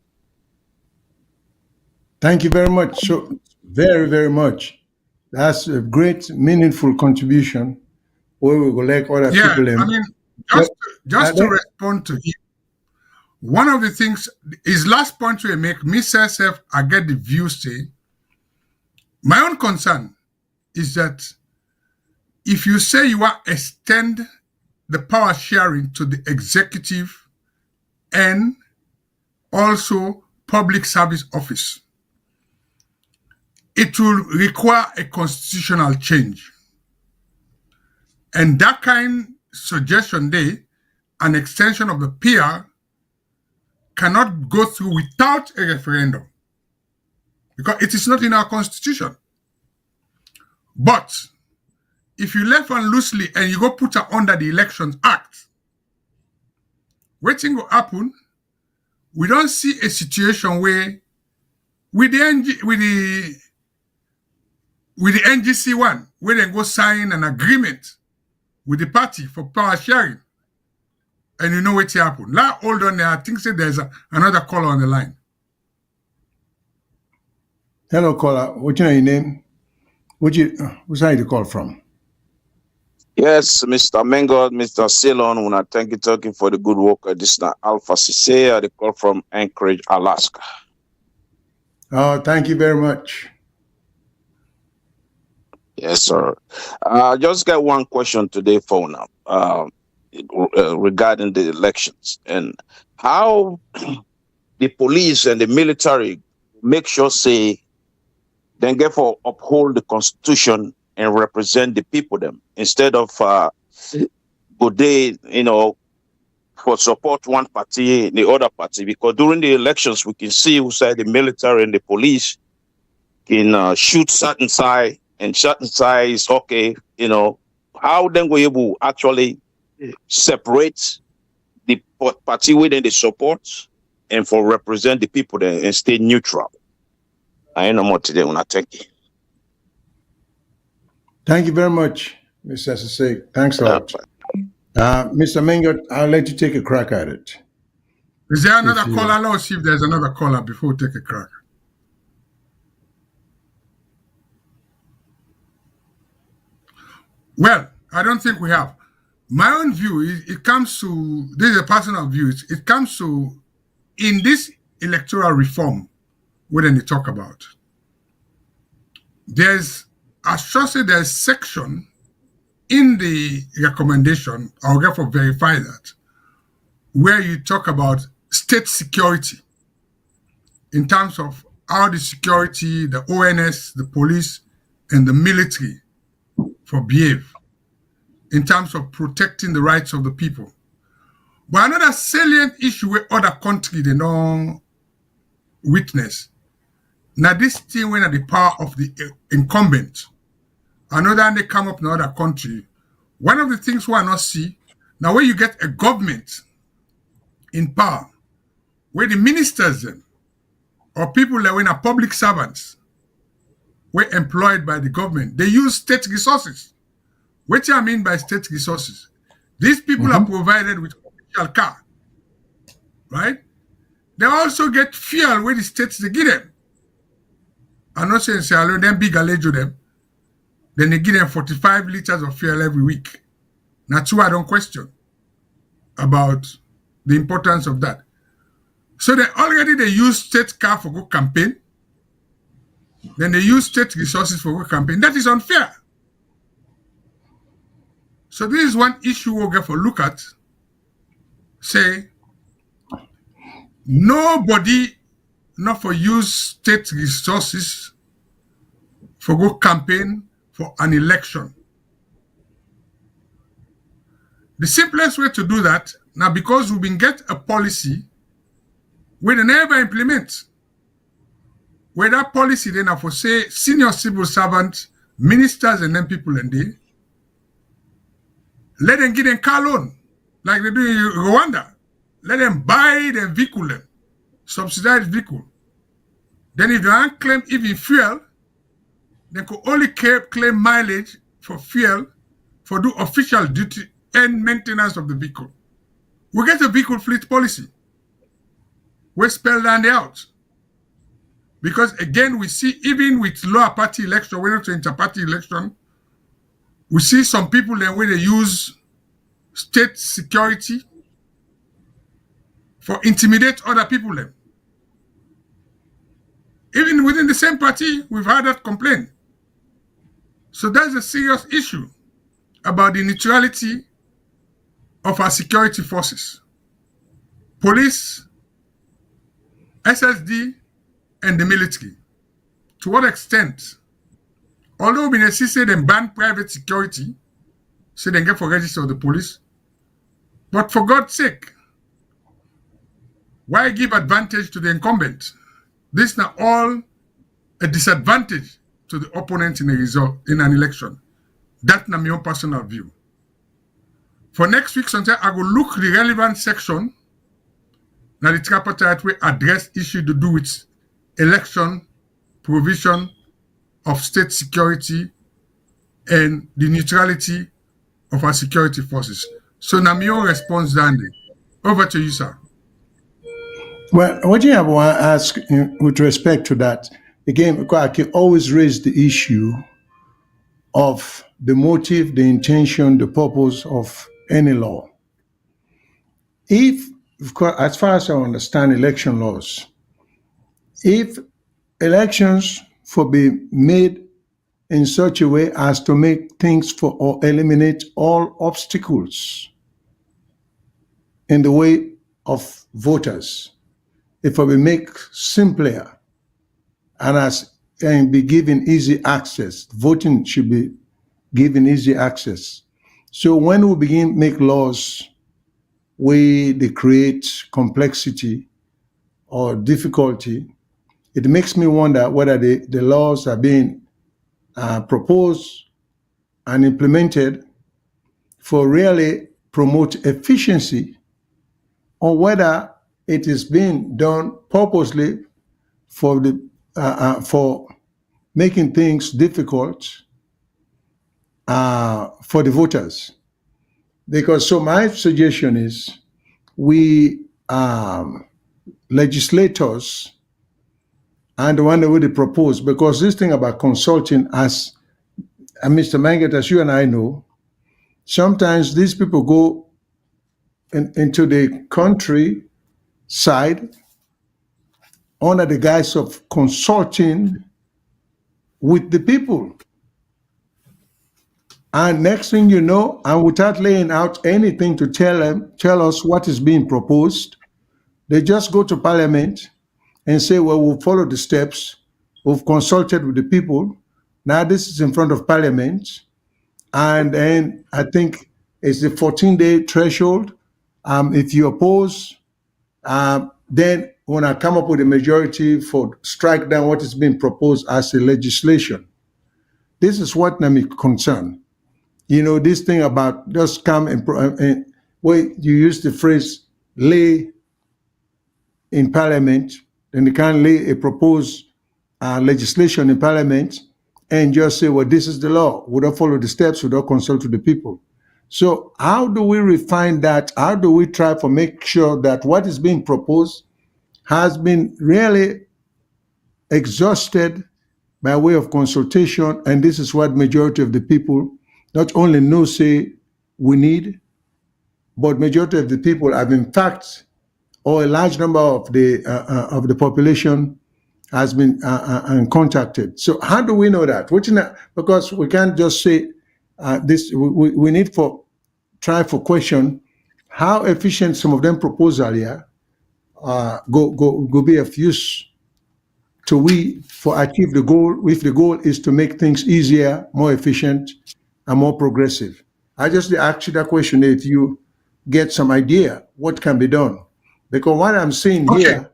Thank you very much. So very, very much. That's a great, meaningful contribution. Where we will like other people. I mean, just to respond to him, one of the things his last point to make, myself, I get the view say. My own concern is that if you say you want to extend the power sharing to the executive and also public service office, it will require a constitutional change. And that kind suggestion there, an extension of the PR, cannot go through without a referendum. Because it is not in our constitution. But if you left one loosely and you go put it under the Elections Act, what thing will happen? We don't see a situation where with the NGC one, where they go sign an agreement with the party for power sharing, and you know what happen. Now hold on there. I think say there's another caller on the line. Hello, caller. What's your name? What's side you call from? Yes, Mr. Mengo, Mr. Ceylon, when I thank you talking for the good work. This is Alpha Cicea, the call from Anchorage, Alaska. Oh, thank you very much. Yes, sir. Just got one question today for now regarding the elections and how the police and the military make sure say then get for uphold the constitution and represent the people them instead of go they for support one party the other party, because during the elections we can see who side the military and the police can shoot certain side and certain side is okay. How then we able actually separate the party within the support and for represent the people there and stay neutral. I ain't no more today when I thank you. Thank you very much, Mr. Sase. Thanks a lot. Mr. Mingott, I'll let you take a crack at it. Is there another caller? Let's see if there's another caller before we take a crack. Well, I don't think we have. My own view, it comes to, this is a personal view, it comes to, in this electoral reform, what they talk about, there's a section in the recommendation, I'll therefore verify that, where you talk about state security in terms of how the security, the ONS, the police, and the military for behave in terms of protecting the rights of the people. But another salient issue where other countries they don't witness. Now this thing when at the power of the incumbent, another they come up in another country. One of the things we are not see, now when you get a government in power, where the ministers then, or people that are public servants, were employed by the government, they use state resources. What I mean by state resources? These people are provided with official car, right? They also get fuel where the states they give them. I'm not saying say alone them big alejo them. Then they give them 45 liters of fuel every week. Now two I don't question about the importance of that. So they use state car for good campaign. Then they use state resources for good campaign. That is unfair. So this is one issue we'll get for look at. Say, nobody not for use state resources for good campaign for an election. The simplest way to do that, now because we've been get a policy where they never implement, where that policy then for say senior civil servants, ministers and then people and they, let them give them car loan, like they do in Rwanda. Let them buy the vehicle, then, subsidized vehicle. Then if they don't claim even fuel, they could only claim mileage for fuel for do official duty and maintenance of the vehicle. We get a vehicle fleet policy. We spell down the out. Because again, we see even with lower party election, when it's inter-party election, we see some people then where they use state security for intimidate other people then. Even within the same party, we've had that complaint. So that's a serious issue about the neutrality of our security forces. Police, SSD, and the military. To what extent? Although we insisted and ban private security, so they get for register of the police, but for God's sake, why give advantage to the incumbent? This is not all a disadvantage to the opponent in a result in an election. That's not my own personal view. For next week, sometime I will look the relevant section. Now the tripartite will address issue to do with election, provision of state security, and the neutrality of our security forces. So now my own response, Dandy. Over to you, sir. Well, what you have to ask with respect to that, again, because I can always raise the issue of the motive, the intention, the purpose of any law. If, as far as I understand election laws, if elections for be made in such a way as to make things for or eliminate all obstacles in the way of voters, if we make simpler and be given easy access, voting should be given easy access. So when we begin make laws where they create complexity or difficulty, it makes me wonder whether the laws are being proposed and implemented for really promote efficiency, or whether it is being done purposely for making things difficult for the voters. Because so my suggestion is we legislators and the one that would propose, because this thing about consulting, as Mr. Mangat, as you and I know, sometimes these people go into the country side under the guise of consulting with the people. And next thing you know, and without laying out anything to tell us what is being proposed, they just go to Parliament and say, well, we'll follow the steps. We've consulted with the people. Now this is in front of Parliament. And then I think it's the 14-day threshold. If you oppose, then when I come up with a majority for strike down what is being proposed as a legislation. This is what I'm concerned. You know, this thing about just come and where you use the phrase lay in Parliament, then they can't lay a proposed legislation in Parliament and just say, well, this is the law. We don't follow the steps, we don't consult with the people. So how do we refine that? How do we try to make sure that what is being proposed has been really exhausted by way of consultation, and this is what majority of the people not only know say we need, but majority of the people have in fact, or a large number of the population has been contacted. So how do we know that? Because we can't just say this. We need for try for question how efficient some of them proposal here go be of use to we for achieve the goal. If the goal is to make things easier, more efficient, and more progressive. I just ask you that question if you get some idea what can be done. Because what I'm seeing here,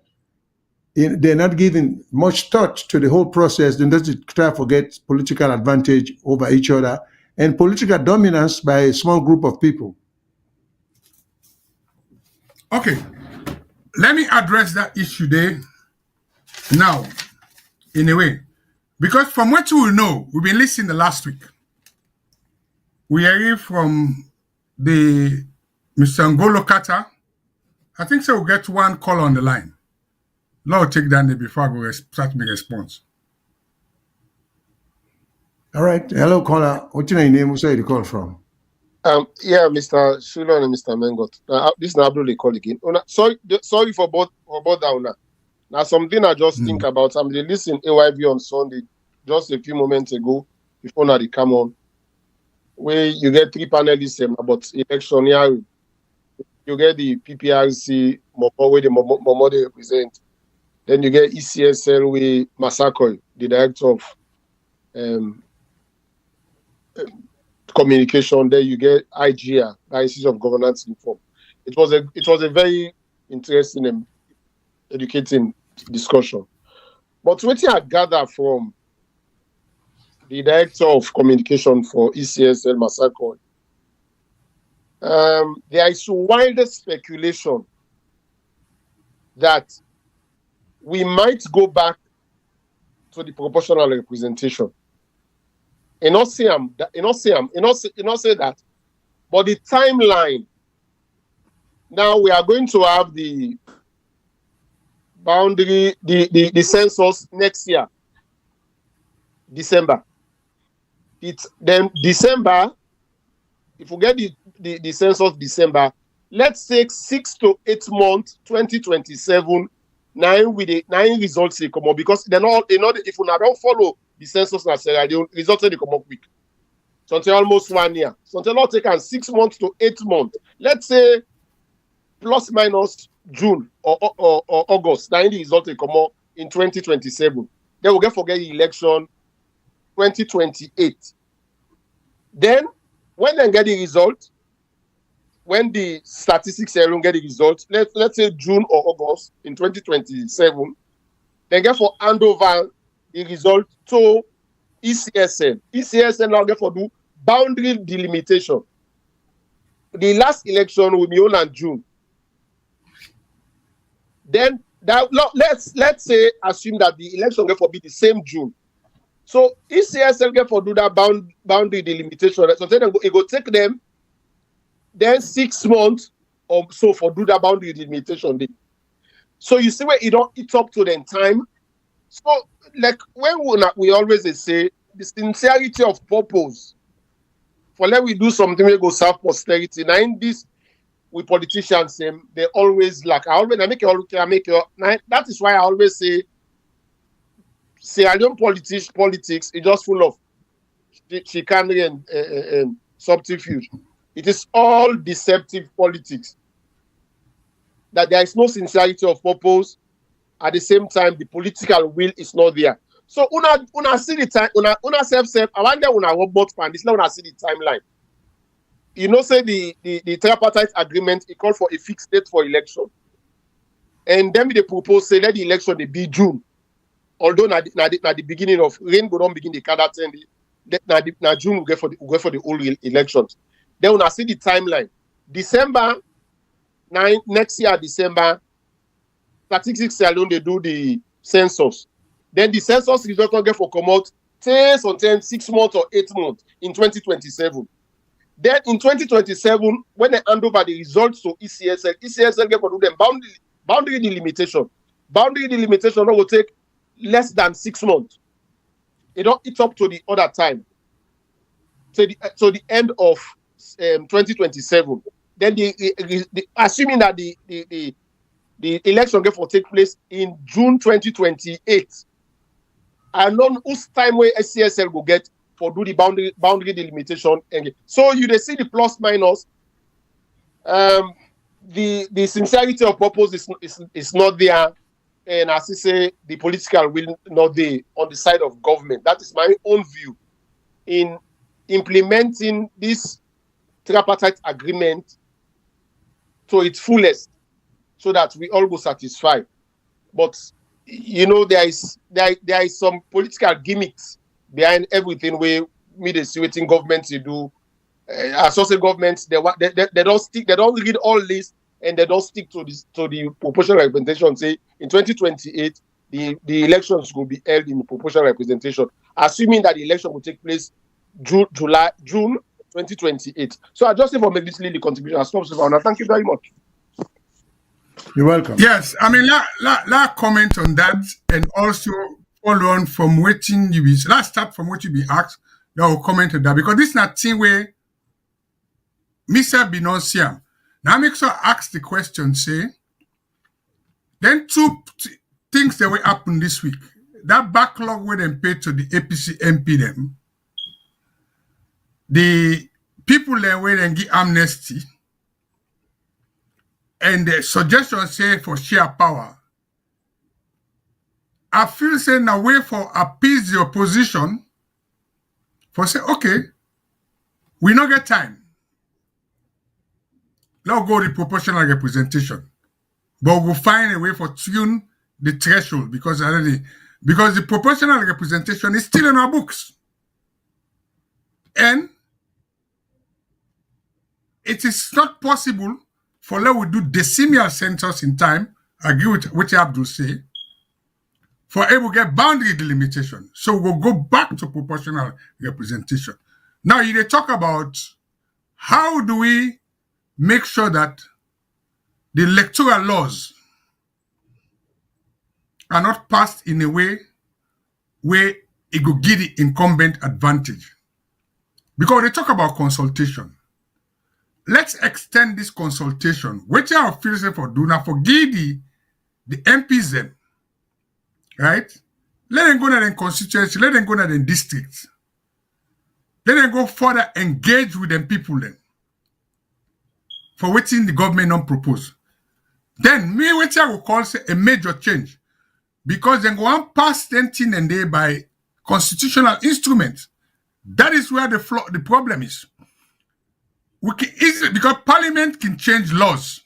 they're not giving much thought to the whole process. Then just try to get political advantage over each other and political dominance by a small group of people. Okay, let me address that issue there now, in a way. Because from what you will know, we've been listening the last week. We hear from the Mr. Ngolo Kata. I think so we'll get one call on the line. Lord, take that there before I go start making a response. All right. Hello, caller. What's your name? Where you call from? Yeah, Mr. Shulon and Mr. Mengot. This is Abdul call again. Sorry for both down now. Now something I just think about. I'm listening AYB on Sunday just a few moments ago before now they come on. Where you get three panelists about election here. You get the PPRC where the Momo they represent. Then you get ECSL with Massakoy, the director of communication. Then you get IGR, Institute of Governance Reform. It was a very interesting and educating discussion. But what I gather from the director of communication for ECSL, Massakoy, there is wider speculation that we might go back to the proportional representation. And not say that, but the timeline. Now we are going to have the boundary, the census next year, December. It's then December. If we get the census December, let's take 6 to 8 months, 2027. Nine results they come up because they're not. If we don't follow the census na Sierra Leone, results they come up quick. Something almost 1 year. Something not taken 6 months to 8 months. Let's say plus minus June or August. Now the result they come out in 2027. Then we'll forget the election 2028. Then when they get the result, when the statistics alone get the result, let's say June or August in 2027, they get for hand over the result to ECSN. ECSN now get for do boundary delimitation. The last election will be on in June. Then let's say assume that the election get for be the same June. So ECSN get for do that boundary delimitation. So then it go take them then 6 months or so for do that boundary delimitation day. So you see where it don't eat up to the time. So like when we always say the sincerity of purpose for let we do something we go serve posterity. Now in this with politicians, they always like that is why I always say Sierra Leone politics is just full of chicanery and subterfuge. It is all deceptive politics. That there is no sincerity of purpose. At the same time, the political will is not there. So una see the time, una self. I wonder una robot fan. This now una see the timeline. You know, say the tripartite agreement, it called for a fixed date for election. And then they propose say let the election be June. Although na the beginning of rain go don't begin the calendar na June we go for the whole elections. Then una see the timeline. December 9 next year, December, statistics alone they do the census. Then the census result will get for come out 6 months or 8 months in 2027. Then in 2027, when they hand over the results to ECSL get for do them boundary delimitation. Boundary delimitation will take less than 6 months. It don't eat up to the other time. So the end of 2027. Then assuming that the election get for take place in June 2028. And on whose time where SCSL will get for do the boundary delimitation. So you they see the plus minus. The sincerity of purpose is not there, and as I say, the political will not be on the side of government. That is my own view in implementing this tripartite agreement to its fullest, so that we all go satisfied. But you know, there is some political gimmicks behind everything where the situating governments you do. Associate governments they don't read all this and they don't stick to the proportional representation. Say in 2028 the elections will be held in proportional representation, assuming that the election will take place June 2028. So I just say for make this little contribution. Thank you very much. You're welcome. Yes, I mean, la comment on that, and also follow on from waiting you be. Let's start from what you be asked. That will comment on that because this is not thing where Mr. Binonciam. Now make sure ask the question. Say, then two things that will happen this week. That backlog where they pay to the APC MP them. The people that where they give amnesty. And the suggestion say for share power. I feel say now way for appease the opposition for say, okay, we not get time. Let's go the proportional representation. But we'll find a way for tune the threshold because the proportional representation is still in our books. And it is not possible for let we do decimal census in time, agree with what Abdul say, for able to get boundary delimitation. So we'll go back to proportional representation. Now you talk about how do we make sure that the electoral laws are not passed in a way where it will give the incumbent advantage. Because they talk about consultation. Let's extend this consultation. Which I feel say for do now for the MPs them, right? Let them go to the constituency, let them go to the districts. Let them go further engage with them people then. For waiting the government non propose. Then me which I will call say a major change. Because then go on pass them thing and they by constitutional instruments. That is where the problem is. We can easily, because Parliament can change laws.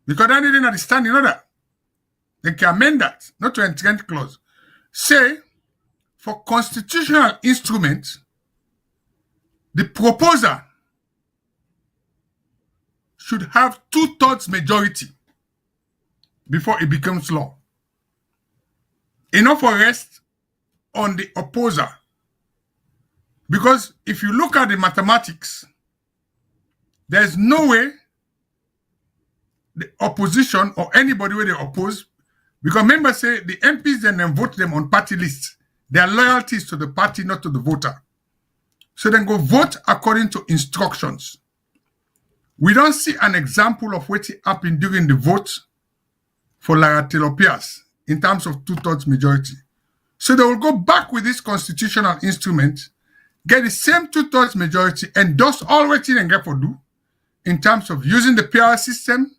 Because they didn't understand another. They can amend that, not to entrench clause. Say, for constitutional instruments, the proposer should have 2/3 majority before it becomes law. Enough for rest on the opposer. Because if you look at the mathematics, there's no way the opposition or anybody where they oppose, because members say the MPs then vote them on party lists. Their loyalty is to the party, not to the voter. So then go vote according to instructions. We don't see an example of what happened during the vote for Lara Telopias in terms of 2/3 majority. So they will go back with this constitutional instrument, get the same 2/3 majority, and thus all what they get for do in terms of using the PR system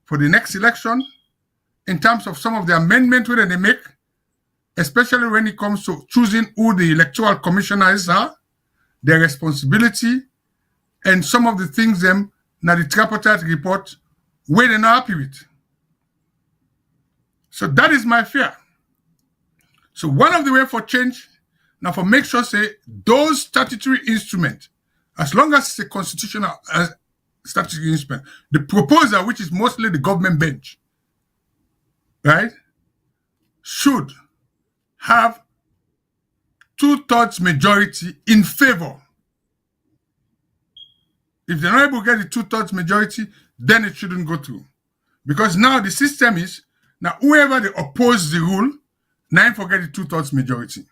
for the next election, in terms of some of the amendments that they make, especially when it comes to choosing who the electoral commissioners are, their responsibility, and some of the things them now the Tripartite report where they're not happy with. So that is my fear. So one of the way for change, now for make sure say those statutory instruments, as long as it's a constitutional statutory instrument, the proposer, which is mostly the government bench, right, should have 2/3 majority in favor. If they're not able to get the 2/3 majority, then it shouldn't go through. Because now the system is, now whoever they oppose the rule, now forget the 2/3 majority.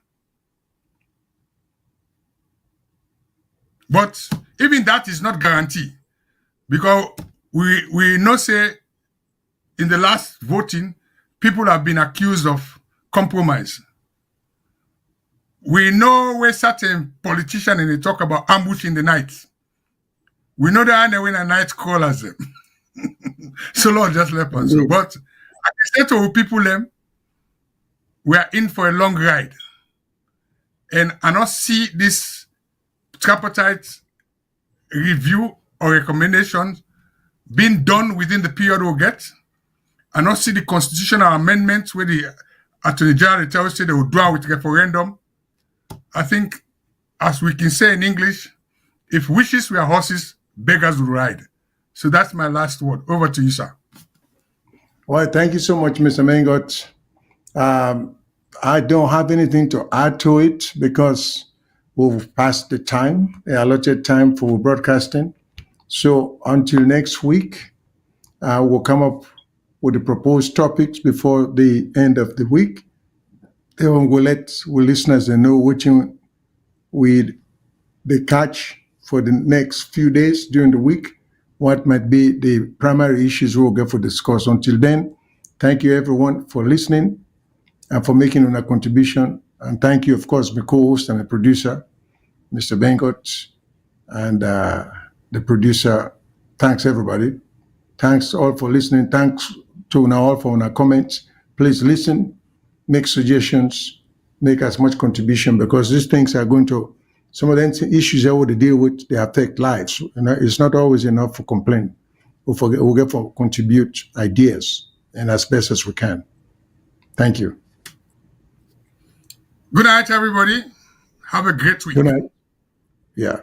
But even that is not guaranteed. Because we know say in the last voting, people have been accused of compromise. We know where certain politicians and they talk about ambush in the night. We know that they win a night crawlers them. So Lord just let us. So, but I can say to people them, we are in for a long ride. And I not see this tripartite review or recommendations being done within the period we'll get. I not see the constitutional amendments where the Attorney General tells you they will do with referendum. I think, as we can say in English, if wishes were horses, beggars would ride. So that's my last word. Over to you, sir. Well, thank you so much, Mr. Mengot. I don't have anything to add to it because we've passed the time, the allotted time for broadcasting. So until next week, we'll come up with the proposed topics before the end of the week. Then we'll let listeners know which they catch for the next few days during the week, what might be the primary issues we'll get for discuss. Until then, thank you everyone for listening and for making a contribution. And thank you, of course, my co-host and the producer, Mr. Bengot, and the producer. Thanks, everybody. Thanks all for listening. Thanks to all for our comments. Please listen, make suggestions, make as much contribution, because these things are going to, some of the issues that we deal with, they affect lives. It's not always enough for complain. We'll get to contribute ideas and as best as we can. Thank you. Good night, everybody. Have a great week. Good night. Yeah.